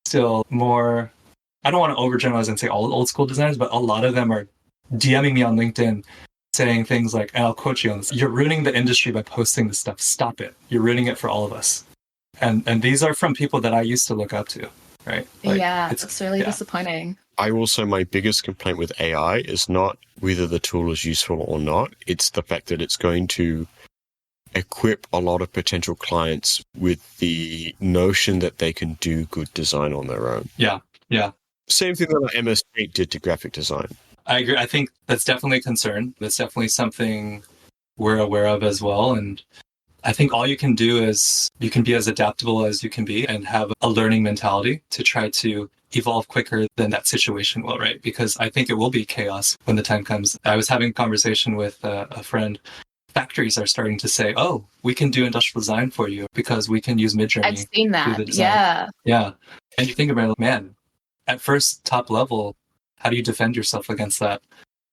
still more, I don't want to overgeneralize and say all old school designers, but a lot of them are DMing me on LinkedIn saying things like, and I'll quote you on this, "You're ruining the industry by posting this stuff. Stop it. You're ruining it for all of us." And these are from people that I used to look up to, right? Yeah, it's really disappointing. My biggest complaint with AI is not whether the tool is useful or not. It's the fact that it's going to equip a lot of potential clients with the notion that they can do good design on their own. Yeah. Same thing that MS Paint did to graphic design. I agree. I think that's definitely a concern. That's definitely something we're aware of as well. And I think all you can do is you can be as adaptable as you can be and have a learning mentality to try to evolve quicker than that situation will, right? Because I think it will be chaos when the time comes. I was having a conversation with a friend. Factories are starting to say, "Oh, we can do industrial design for you because we can use Midjourney." I've seen to do the that. design." Yeah. And you think about it, man, at first top level, how do you defend yourself against that?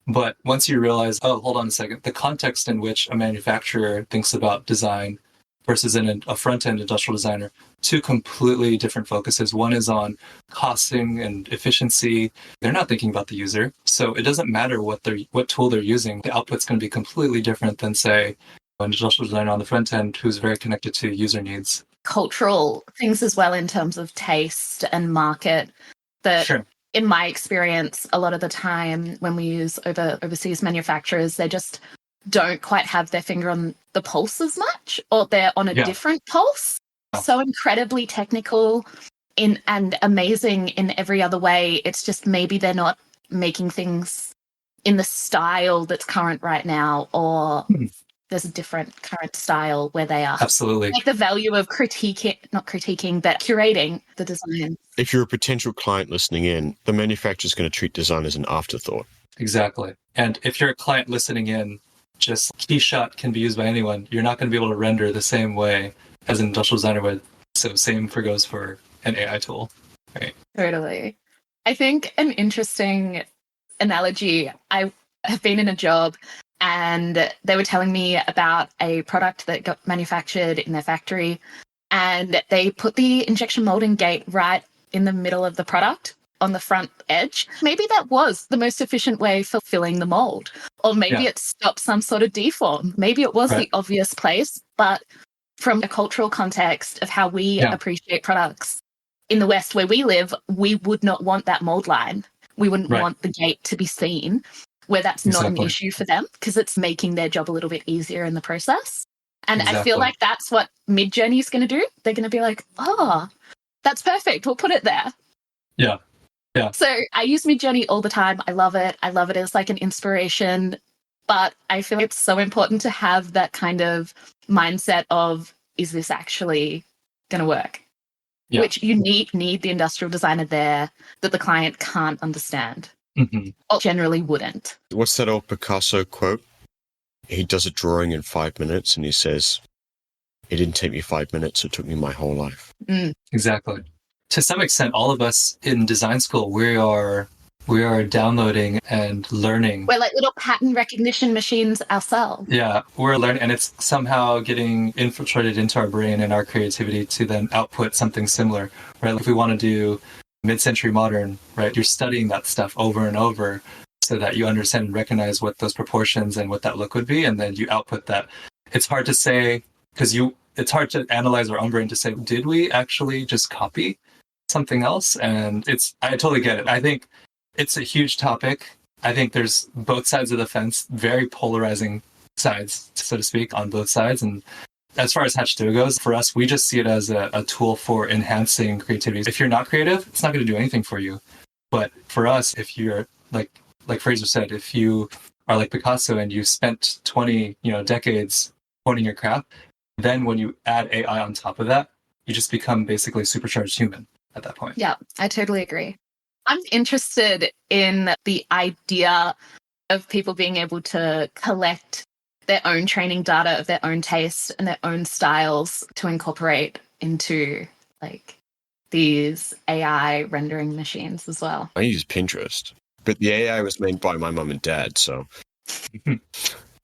But once you realize, oh, hold on a second, the context in which a manufacturer thinks about design versus a front-end industrial designer, two completely different focuses. One is on costing and efficiency. They're not thinking about the user. So it doesn't matter what tool they're using. The output's going to be completely different than, say, an industrial designer on the front end who's very connected to user needs. Cultural things as well in terms of taste and market that Sure. In my experience, a lot of the time when we use overseas manufacturers, they just don't quite have their finger on the pulse as much, or they're on a different pulse. So incredibly technical and amazing in every other way. It's just maybe they're not making things in the style that's current right now, or there's a different current style where they are. Absolutely. Like the value of not critiquing, but curating the design. If you're a potential client listening in, the manufacturer's going to treat design as an afterthought. Exactly. And if you're a client listening in, just Keyshot can be used by anyone. You're not going to be able to render the same way as an industrial designer would. So same goes for an AI tool. Right. Totally. I think an interesting analogy, I have been in a job and they were telling me about a product that got manufactured in their factory, and they put the injection molding gate right in the middle of the product on the front edge. Maybe that was the most efficient way for filling the mold, or maybe it stopped some sort of deform. Maybe it was the obvious place, but from a cultural context of how we appreciate products in the West where we live, we would not want that mold line. We wouldn't want the gate to be seen, where that's not an issue for them because it's making their job a little bit easier in the process. And I feel like that's what Midjourney is going to do. They're going to be like, oh, that's perfect. We'll put it there. Yeah. Yeah. So I use Midjourney all the time. I love it. I love it as like an inspiration. But I feel it's so important to have that kind of mindset of, is this actually going to work? Yeah. Which you need the industrial designer there that the client can't understand. Mm-hmm. Or generally wouldn't. What's that old Picasso quote? He does a drawing in 5 minutes and he says, "It didn't take me 5 minutes, it took me my whole life." Exactly. To some extent, all of us in design school, we are downloading and learning. We're like little pattern recognition machines ourselves. Yeah, we're learning, and it's somehow getting infiltrated into our brain and our creativity to then output something similar, right? If we want to do mid-century modern, right, you're studying that stuff over and over so that you understand and recognize what those proportions and what that look would be, and then you output that. It's hard to say, because it's hard to analyze our own brain to say, did we actually just copy something else? And I totally get it. I think it's a huge topic. I think there's both sides of the fence, very polarizing sides, so to speak, on both sides. And as far as Hatch Duo goes, for us, we just see it as a tool for enhancing creativity. If you're not creative, it's not going to do anything for you. But for us, if you're like Fraser said, if you are like Picasso and you spent 20 decades honing your craft, then when you add AI on top of that, you just become basically a supercharged human at that point. Yeah, I totally agree. I'm interested in the idea of people being able to collect their own training data of their own taste and their own styles to incorporate into like these AI rendering machines as well. I use Pinterest, but the AI was made by my mum and dad, so.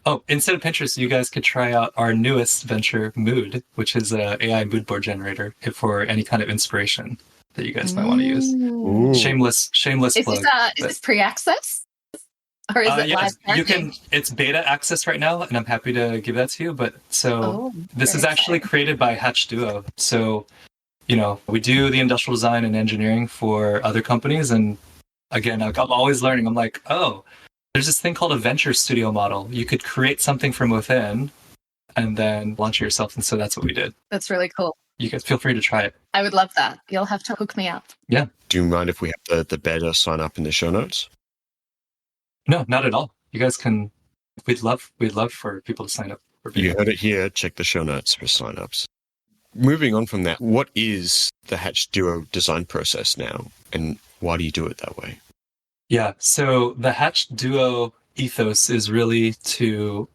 Oh, instead of Pinterest, you guys could try out our newest venture, Mood, which is an AI mood board generator for any kind of inspiration that you guys might want to use. Ooh. Shameless plug. Is this pre-access? Or is it live branding? It's beta access right now, and I'm happy to give that to you. But this is actually created by Hatch Duo. So, we do the industrial design and engineering for other companies. And again, I'm always learning. I'm like, there's this thing called a venture studio model. You could create something from within and then launch it yourself. And so that's what we did. That's really cool. You guys feel free to try it. I would love that. You'll have to hook me up. Yeah. Do you mind if we have the beta sign up in the show notes? No, not at all. You guys can. We'd love for people to sign up. You heard it here. Check the show notes for signups. Moving on from that, what is the Hatch Duo design process now, and why do you do it that way? Yeah, so the Hatch Duo ethos is really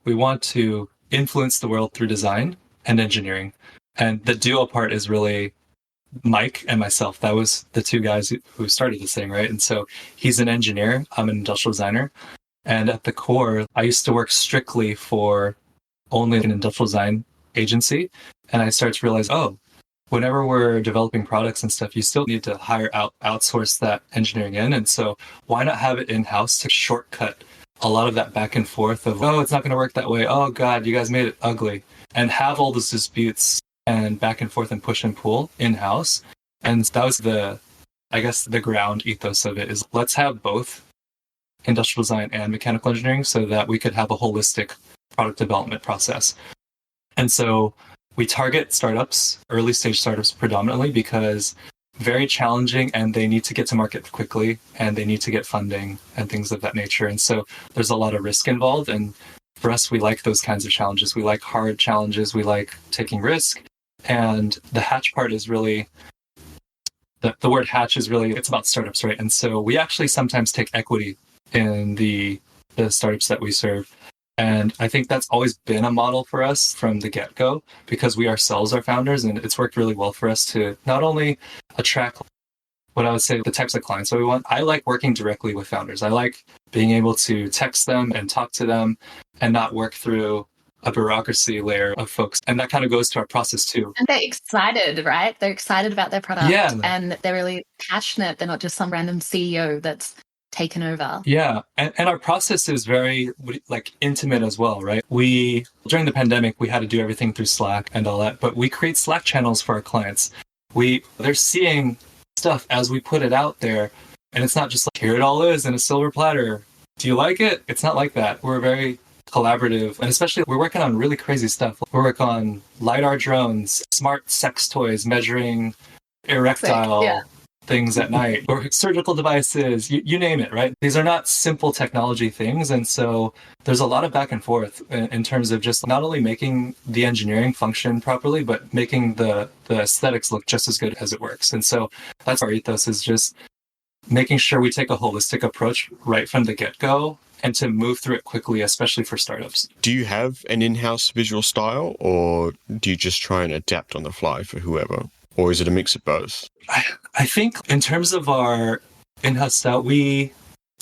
we want to influence the world through design and engineering. And the duo part is really Mike and myself. That was the two guys who started this thing, right? And so he's an engineer, I'm an industrial designer. And at the core, I used to work strictly for only an industrial design agency. And I started to realize, whenever we're developing products and stuff, you still need to outsource that engineering in. And so why not have it in-house to shortcut a lot of that back and forth of, it's not going to work that way. Oh, God, you guys made it ugly. And have all those disputes and back and forth and push and pull in-house. And that was the ground ethos of it is let's have both industrial design and mechanical engineering so that we could have a holistic product development process. And so we target startups, early stage startups predominantly because very challenging and they need to get to market quickly and they need to get funding and things of that nature. And so there's a lot of risk involved. And for us, we like those kinds of challenges. We like hard challenges. We like taking risk. And the Hatch part is really, the word Hatch is really, it's about startups, right? And so we actually sometimes take equity in the startups that we serve. And I think that's always been a model for us from the get-go because we ourselves are founders and it's worked really well for us to not only attract what I would say the types of clients that we want. I like working directly with founders. I like being able to text them and talk to them and not work through a bureaucracy layer of folks. And that kind of goes to our process too. And they're excited, right? They're excited about their product. Yeah. And they're really passionate. They're not just some random CEO that's taken over. Yeah. And our process is very intimate as well, right? During the pandemic, we had to do everything through Slack and all that, but we create Slack channels for our clients. They're seeing stuff as we put it out there. And it's not just like, here it all is in a silver platter. Do you like it? It's not like that. We're very collaborative. And especially we're working on really crazy stuff. We're working on LiDAR drones, smart sex toys, measuring erectile things at night, or surgical devices, you name it, right? These are not simple technology things. And so there's a lot of back and forth in terms of just not only making the engineering function properly, but making the aesthetics look just as good as it works. And so that's our ethos, is just making sure we take a holistic approach right from the get-go and to move through it quickly, especially for startups. Do you have an in-house visual style, or do you just try and adapt on the fly for whoever? Or is it a mix of both? I think in terms of our in-house style, a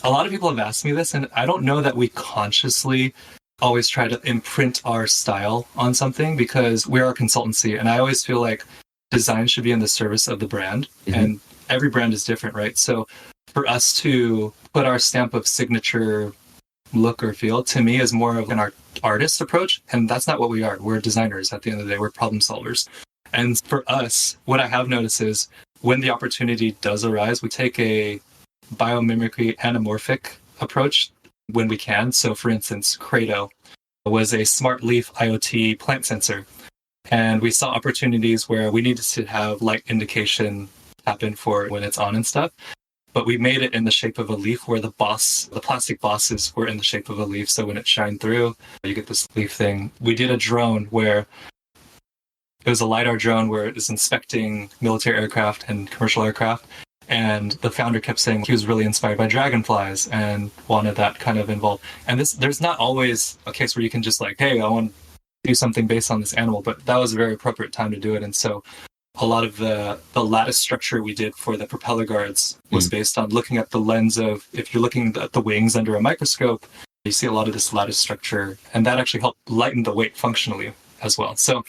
lot of people have asked me this, and I don't know that we consciously always try to imprint our style on something because we're a consultancy. And I always feel like design should be in the service of the brand. Mm-hmm. And every brand is different, right? So for us to put our stamp of signature look or feel, to me, is more of an artist approach. And that's not what we are. We're designers at the end of the day. We're problem solvers. And for us, what I have noticed is when the opportunity does arise, we take a biomimicry anamorphic approach when we can. So for instance, Credo was a smart leaf IoT plant sensor. And we saw opportunities where we needed to have light indication happen for when it's on and stuff. But we made it in the shape of a leaf where the plastic bosses were in the shape of a leaf. So when it shined through, you get this leaf thing. We did a drone where it was a LiDAR drone where it was inspecting military aircraft and commercial aircraft. And the founder kept saying he was really inspired by dragonflies and wanted that kind of involved. And there's not always a case where you can just like, hey, I want to do something based on this animal, but that was a very appropriate time to do it. And so a lot of the lattice structure we did for the propeller guards was based on looking at the lens of, if you're looking at the wings under a microscope, you see a lot of this lattice structure, and that actually helped lighten the weight functionally as well. So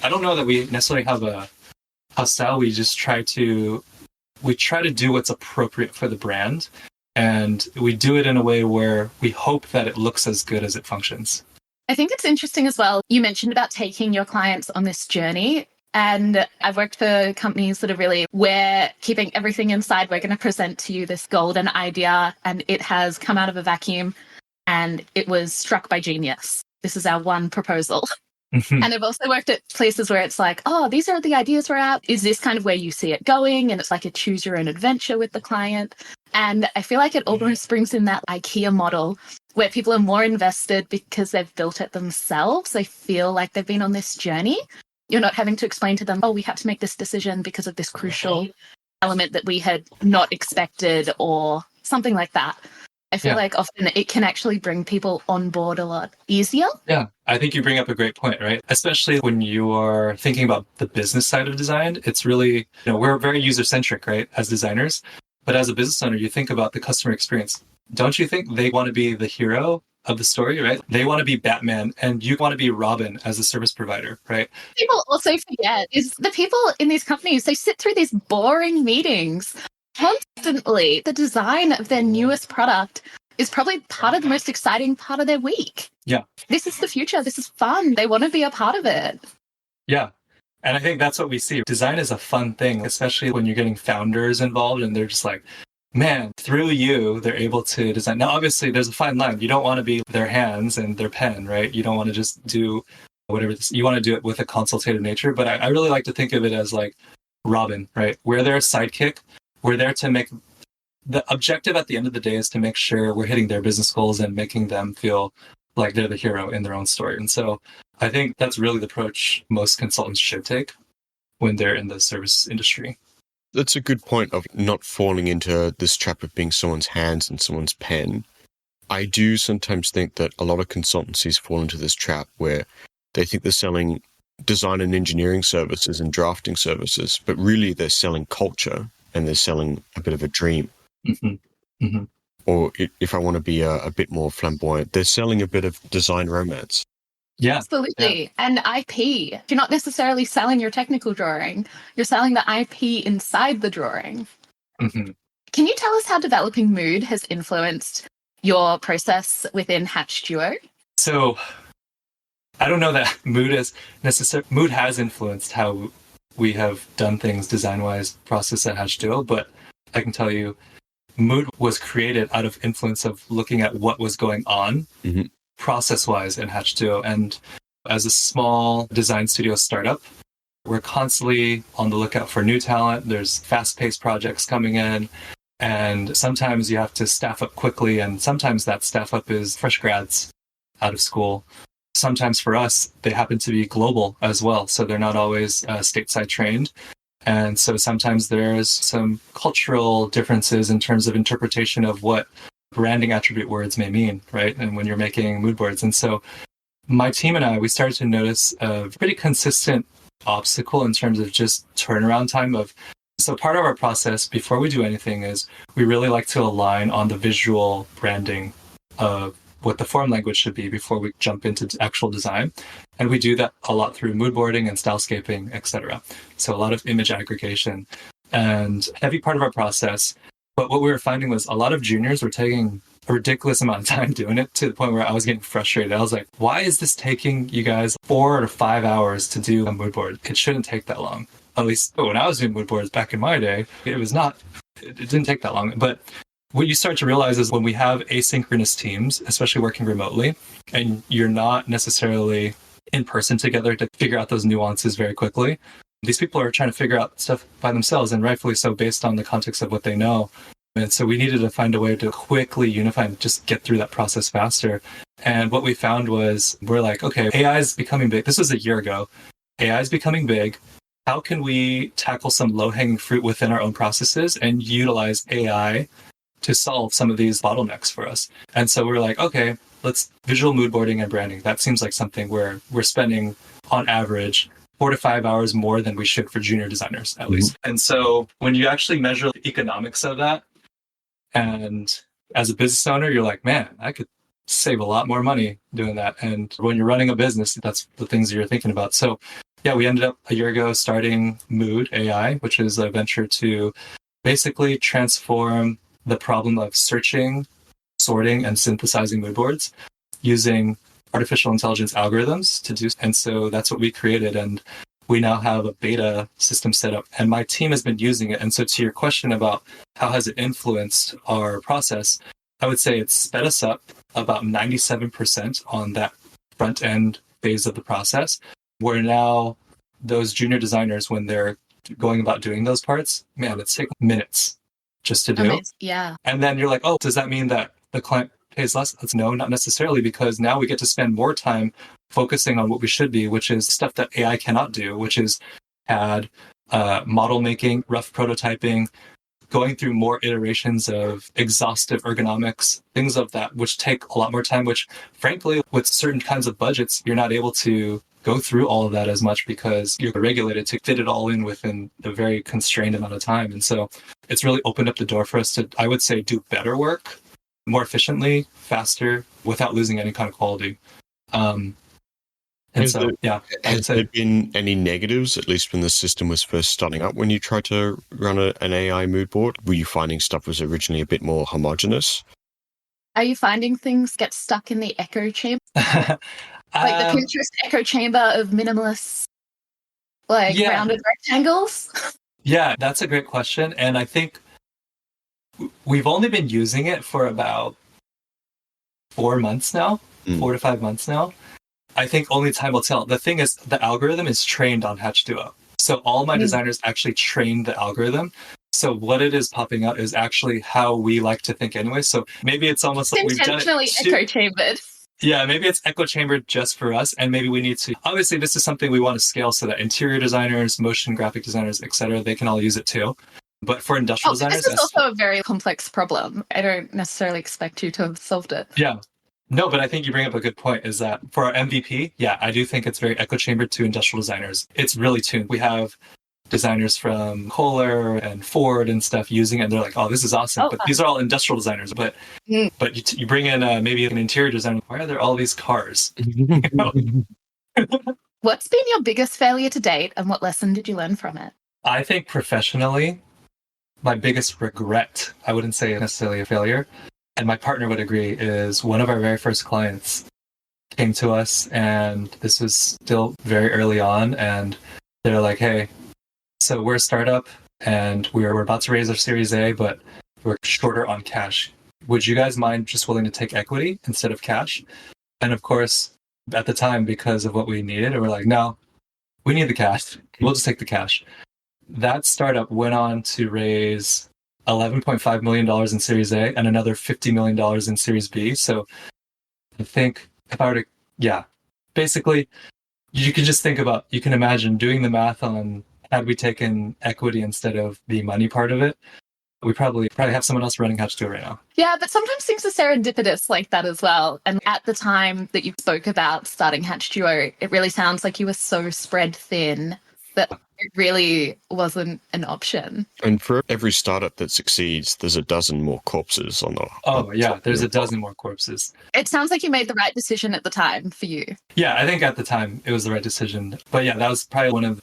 I don't know that we necessarily have a style. We just try to do what's appropriate for the brand, and we do it in a way where we hope that it looks as good as it functions. I think it's interesting as well. You mentioned about taking your clients on this journey. And I've worked for companies that are really, we're keeping everything inside. We're going to present to you this golden idea, and it has come out of a vacuum and it was struck by genius. This is our one proposal. And I've also worked at places where it's like, oh, these are the ideas we're at. Is this kind of where you see it going? And it's like a choose your own adventure with the client. And I feel like it almost brings in that IKEA model where people are more invested because they've built it themselves. They feel like they've been on this journey. You're not having to explain to them, oh, we have to make this decision because of this crucial element that we had not expected or something like that. I feel like often it can actually bring people on board a lot easier. Yeah, I think you bring up a great point, right? Especially when you are thinking about the business side of design. It's really, we're very user-centric, right, as designers. But as a business owner, you think about the customer experience. Don't you think they want to be the hero of the story, right? They want to be Batman and you want to be Robin as a service provider, right? People also forget is the people in these companies, they sit through these boring meetings constantly. The design of their newest product is probably part of the most exciting part of their week. Yeah. This is the future. This is fun. They want to be a part of it. Yeah. And I think that's what we see. Design is a fun thing, especially when you're getting founders involved and they're just like, man, through you, they're able to design. Now, obviously, there's a fine line. You don't want to be their hands and their pen, right? You don't want to just do whatever. You want to do it with a consultative nature. But I really like to think of it as like Robin, right? We're their sidekick. We're there to make the objective at the end of the day is to make sure we're hitting their business goals and making them feel like they're the hero in their own story. And so I think that's really the approach most consultants should take when they're in the service industry. That's a good point of not falling into this trap of being someone's hands and someone's pen. I do sometimes think that a lot of consultancies fall into this trap where they think they're selling design and engineering services and drafting services, but really they're selling culture and they're selling a bit of a dream. Mm-hmm. Mm-hmm. Or if I want to be a bit more flamboyant, they're selling a bit of design romance. Yeah. Absolutely. Yeah. And IP. You're not necessarily selling your technical drawing. You're selling the IP inside the drawing. Mm-hmm. Can you tell us how developing mood has influenced your process within Hatch Duo? So I don't know that mood has influenced how we have done things design-wise process at Hatch Duo, but I can tell you mood was created out of influence of looking at what was going on process-wise in Hatch Duo. And as a small design studio startup, we're constantly on the lookout for new talent. There's fast-paced projects coming in, and sometimes you have to staff up quickly, and sometimes that staff up is fresh grads out of school. Sometimes for us, they happen to be global as well, so they're not always stateside trained. And so sometimes there's some cultural differences in terms of interpretation of what branding attribute words may mean, right? And when you're making mood boards. And so my team and I, we started to notice a pretty consistent obstacle in terms of just turnaround time of. So part of our process before we do anything is we really like to align on the visual branding of what the form language should be before we jump into actual design. And we do that a lot through mood boarding and stylescaping, etc. So a lot of image aggregation and heavy part of our process. But what we were finding was a lot of juniors were taking a ridiculous amount of time doing it to the point where I was getting frustrated. I was like, why is this taking you guys 4 to 5 hours to do a mood board? It shouldn't take that long. At least when I was doing mood boards back in my day, it didn't take that long. But what you start to realize is when we have asynchronous teams, especially working remotely, and you're not necessarily in person together to figure out those nuances very quickly. These people are trying to figure out stuff by themselves, and rightfully so, based on the context of what they know. And so we needed to find a way to quickly unify and just get through that process faster. And what we found was, we're like, okay, AI is becoming big. This was a year ago. AI is becoming big. How can we tackle some low-hanging fruit within our own processes and utilize AI to solve some of these bottlenecks for us? And so we're like, okay, let's visual mood boarding and branding. That seems like something where we're spending, on average, 4 to 5 hours more than we should for junior designers, at least. And so when you actually measure the economics of that, and as a business owner, you're like, man, I could save a lot more money doing that. And when you're running a business, that's the things that you're thinking about. So yeah, we ended up a year ago starting Mood AI, which is a venture to basically transform the problem of searching, sorting, and synthesizing mood boards using artificial intelligence algorithms to do. And so that's what we created. And we now have a beta system set up, and my team has been using it. And so to your question about how has it influenced our process, I would say it's sped us up about 97% on that front end phase of the process, where now those junior designers, when they're going about doing those parts, man, it's taking minutes just to do. Amazing. Yeah. And then you're like, oh, does that mean that the client pays less? No, not necessarily, because now we get to spend more time focusing on what we should be, which is stuff that AI cannot do, which is add model making, rough prototyping, going through more iterations of exhaustive ergonomics, things of that, which take a lot more time, which frankly, with certain kinds of budgets, you're not able to go through all of that as much because you're regulated to fit it all in within a very constrained amount of time. And so it's really opened up the door for us to, I would say, do better work more efficiently, faster, without losing any kind of quality. Has there been any negatives, at least when the system was first starting up, when you tried to run an AI mood board? Were you finding stuff was originally a bit more homogenous? Are you finding things get stuck in the echo chamber? Like the Pinterest echo chamber of minimalist, rounded rectangles? Yeah, that's a great question. And I think we've only been using it for about 4 months now, 4 to 5 months now. I think only time will tell. The thing is, the algorithm is trained on Hatch Duo. So all my designers actually trained the algorithm. So what it is popping out is actually how we like to think anyway. So maybe it's almost like we've done it intentionally echo chambered. Yeah, maybe it's echo chambered just for us, and maybe we need to. Obviously, this is something we want to scale so that interior designers, motion graphic designers, etc., they can all use it too. But for industrial designers, this is also a very complex problem. I don't necessarily expect you to have solved it. Yeah. No, but I think you bring up a good point, is that for our MVP, yeah, I do think it's very echo chambered to industrial designers. It's really tuned. We have designers from Kohler and Ford and stuff using it, and they're like, oh, this is awesome. But these are all industrial designers. But you bring in maybe an interior designer, why are there all these cars? What's been your biggest failure to date, and what lesson did you learn from it? I think professionally, my biggest regret, I wouldn't say necessarily a failure, and my partner would agree, is one of our very first clients came to us, and this was still very early on, and they're like, hey, so we're a startup, and we're about to raise our Series A, but we're shorter on cash. Would you guys mind just willing to take equity instead of cash? And of course, at the time, because of what we needed, we're like, no, we need the cash. We'll just take the cash. That startup went on to raise $11.5 million in Series A and another $50 million in Series B. So I think if I were to, basically, you can just think about, you can imagine doing the math on, had we taken equity instead of the money part of it, we probably have someone else running Hatch Duo right now. Yeah, but sometimes things are serendipitous like that as well. And at the time that you spoke about starting Hatch Duo, it really sounds like you were so spread thin that it really wasn't an option. And for every startup that succeeds, there's a dozen more corpses on the... There's a dozen more corpses. It sounds like you made the right decision at the time for you. Yeah, I think at the time it was the right decision. But yeah, that was probably one of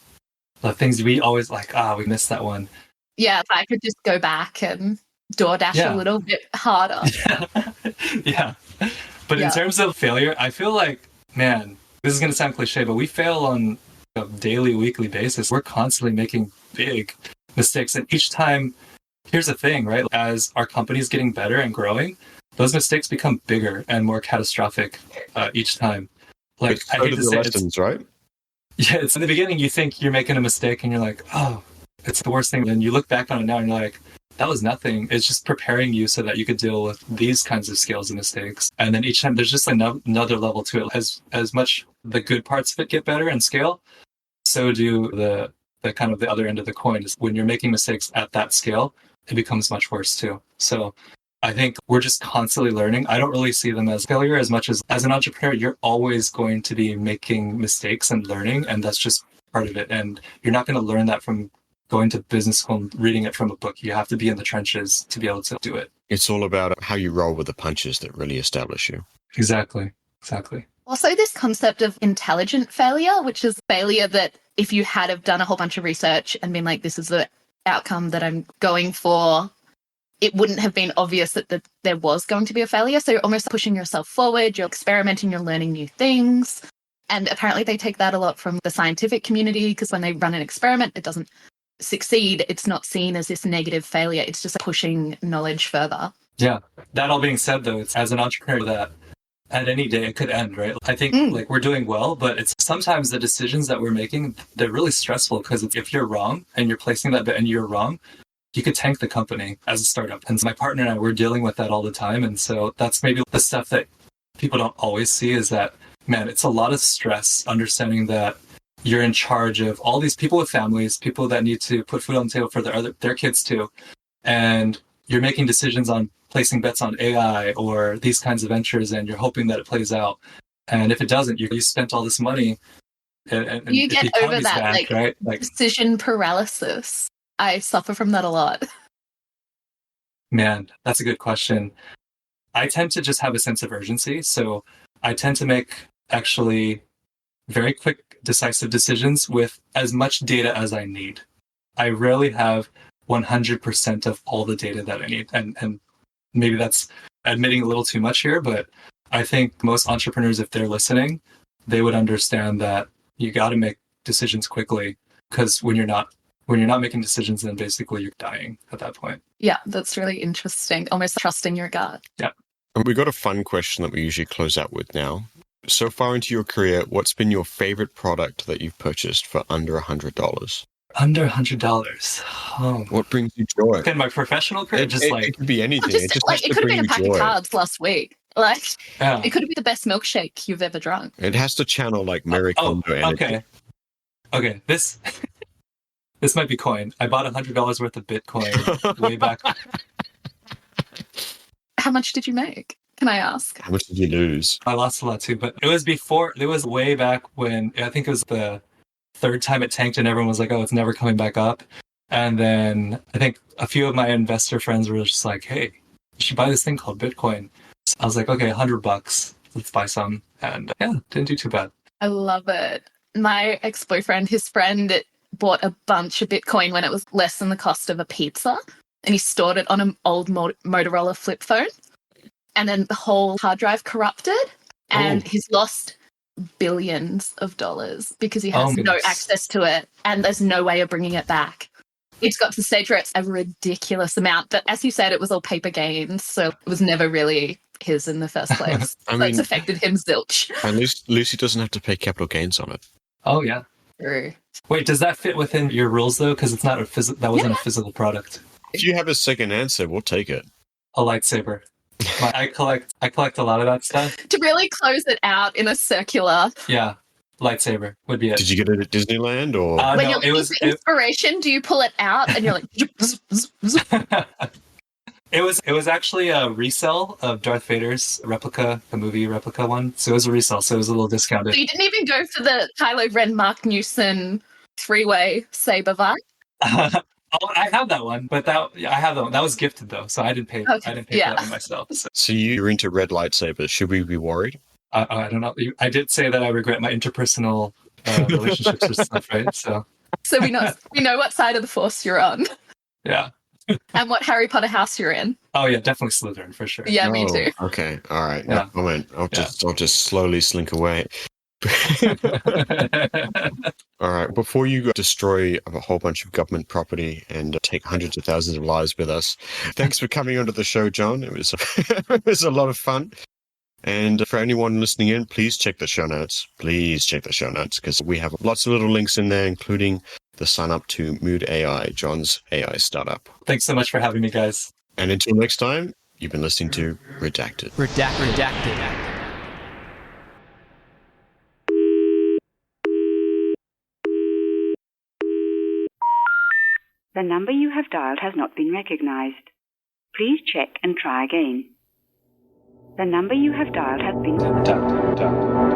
the things we always we missed that one. Yeah, if I could just go back and DoorDash a little bit harder. Yeah. But in terms of failure, I feel like, man, this is going to sound cliche, but we fail on a daily, weekly basis. We're constantly making big mistakes. And each time, here's the thing, right? As our company is getting better and growing, those mistakes become bigger and more catastrophic each time. Like, I hate to say lessons, right? Yeah, it's in the beginning you think you're making a mistake and you're like, oh, it's the worst thing. And you look back on it now and you're like, that was nothing. It's just preparing you so that you could deal with these kinds of skills and mistakes. And then each time there's just another level to it. As much the good parts of it get better and scale, so do the kind of the other end of the coin. Is when you're making mistakes at that scale, it becomes much worse too. So I think we're just constantly learning. I don't really see them as failure as much as an entrepreneur, you're always going to be making mistakes and learning, and that's just part of it. And you're not going to learn that from going to business school and reading it from a book. You have to be in the trenches to be able to do it. It's all about how you roll with the punches that really establish you. Exactly. Also, this concept of intelligent failure, which is failure that if you had have done a whole bunch of research and been like, this is the outcome that I'm going for, it wouldn't have been obvious that there was going to be a failure. So you're almost pushing yourself forward, you're experimenting, you're learning new things. And apparently they take that a lot from the scientific community, because when they run an experiment, it doesn't succeed. It's not seen as this negative failure. It's just pushing knowledge further. Yeah. That all being said, though, it's as an entrepreneur that at any day it could end, right? I think like we're doing well, but it's sometimes the decisions that we're making, they're really stressful, because if you're wrong and you're placing that bet and you're wrong, you could tank the company as a startup. And so my partner and I, we're dealing with that all the time. And so that's maybe the stuff that people don't always see, is that, man, it's a lot of stress understanding that you're in charge of all these people with families, people that need to put food on the table for their kids too. And you're making decisions on placing bets on AI or these kinds of ventures, and you're hoping that it plays out. And if it doesn't, you spent all this money. And you get over that, bad, right? Like decision paralysis. I suffer from that a lot. Man, that's a good question. I tend to just have a sense of urgency. So I tend to make actually very quick, decisive decisions with as much data as I need. I rarely have 100% of all the data that I need. And maybe that's admitting a little too much here, but I think most entrepreneurs, if they're listening, they would understand that you got to make decisions quickly, because when you're not making decisions, then basically you're dying at that point. Yeah, that's really interesting. Almost trusting your gut. Yeah. And we got a fun question that we usually close out with now. So far into your career, what's been your favorite product that you've purchased for under $100? Under $100. Oh. What brings you joy? In my professional career, It could be anything. It could have been a pack of cards last week. Like, yeah. It could have been the best milkshake you've ever drunk. It has to channel like Mary Kondo energy. Okay. This might be coin. I bought $100 worth of Bitcoin way back. How much did you make? Can I ask? How much did you lose? I lost a lot too, but it was way back when, I think it was the third time it tanked and everyone was like, oh, it's never coming back up. And then I think a few of my investor friends were just like, hey, you should buy this thing called Bitcoin. So I was like, okay, $100. Let's buy some. And yeah, didn't do too bad. I love it. My ex-boyfriend, his friend bought a bunch of Bitcoin when it was less than the cost of a pizza. And he stored it on an old Motorola flip phone. And then the whole hard drive corrupted. And he's lost billions of dollars because he has no access to it. And there's no way of bringing it back. It's got to the stage where it's a ridiculous amount. But as you said, it was all paper gains. So it was never really his in the first place. It's affected him zilch. At least Lucy doesn't have to pay capital gains on it. Oh, yeah. True. Wait, does that fit within your rules, though? Because it's not that wasn't a physical product. If you have a second answer, we'll take it. A lightsaber. I collect a lot of that stuff. To really close it out in a circular. Yeah, lightsaber would be it. Did you get it at Disneyland or? When no, you're looking for inspiration, do you pull it out and you're like? It was actually a resell of Darth Vader's replica, the movie replica one. So it was a resell, so it was a little discounted. So you didn't even go for the Kylo Ren, Mark Newson three-way saber vibe? I have that one, but I have that one. That was gifted though, so I didn't pay. Okay. I didn't pay for that one myself. So you're into red lightsabers. Should we be worried? I don't know. I did say that I regret my interpersonal relationships and stuff, right? So we know what side of the Force you're on. Yeah. And what Harry Potter house you're in. Oh yeah, definitely Slytherin for sure. Yeah, me too. Okay, all right. Yeah. No comment. I'll just slowly slink away. All right. Before you go destroy a whole bunch of government property and take hundreds of thousands of lives with us, thanks for coming onto the show, John. It was it was a lot of fun. And for anyone listening in, please check the show notes. Please check the show notes because we have lots of little links in there, including the sign up to Mood AI, John's AI startup. Thanks so much for having me, guys. And until next time, you've been listening to Redacted. Redacted. The number you have dialed has not been recognized. Please check and try again. The number you have dialed has been... Redacted.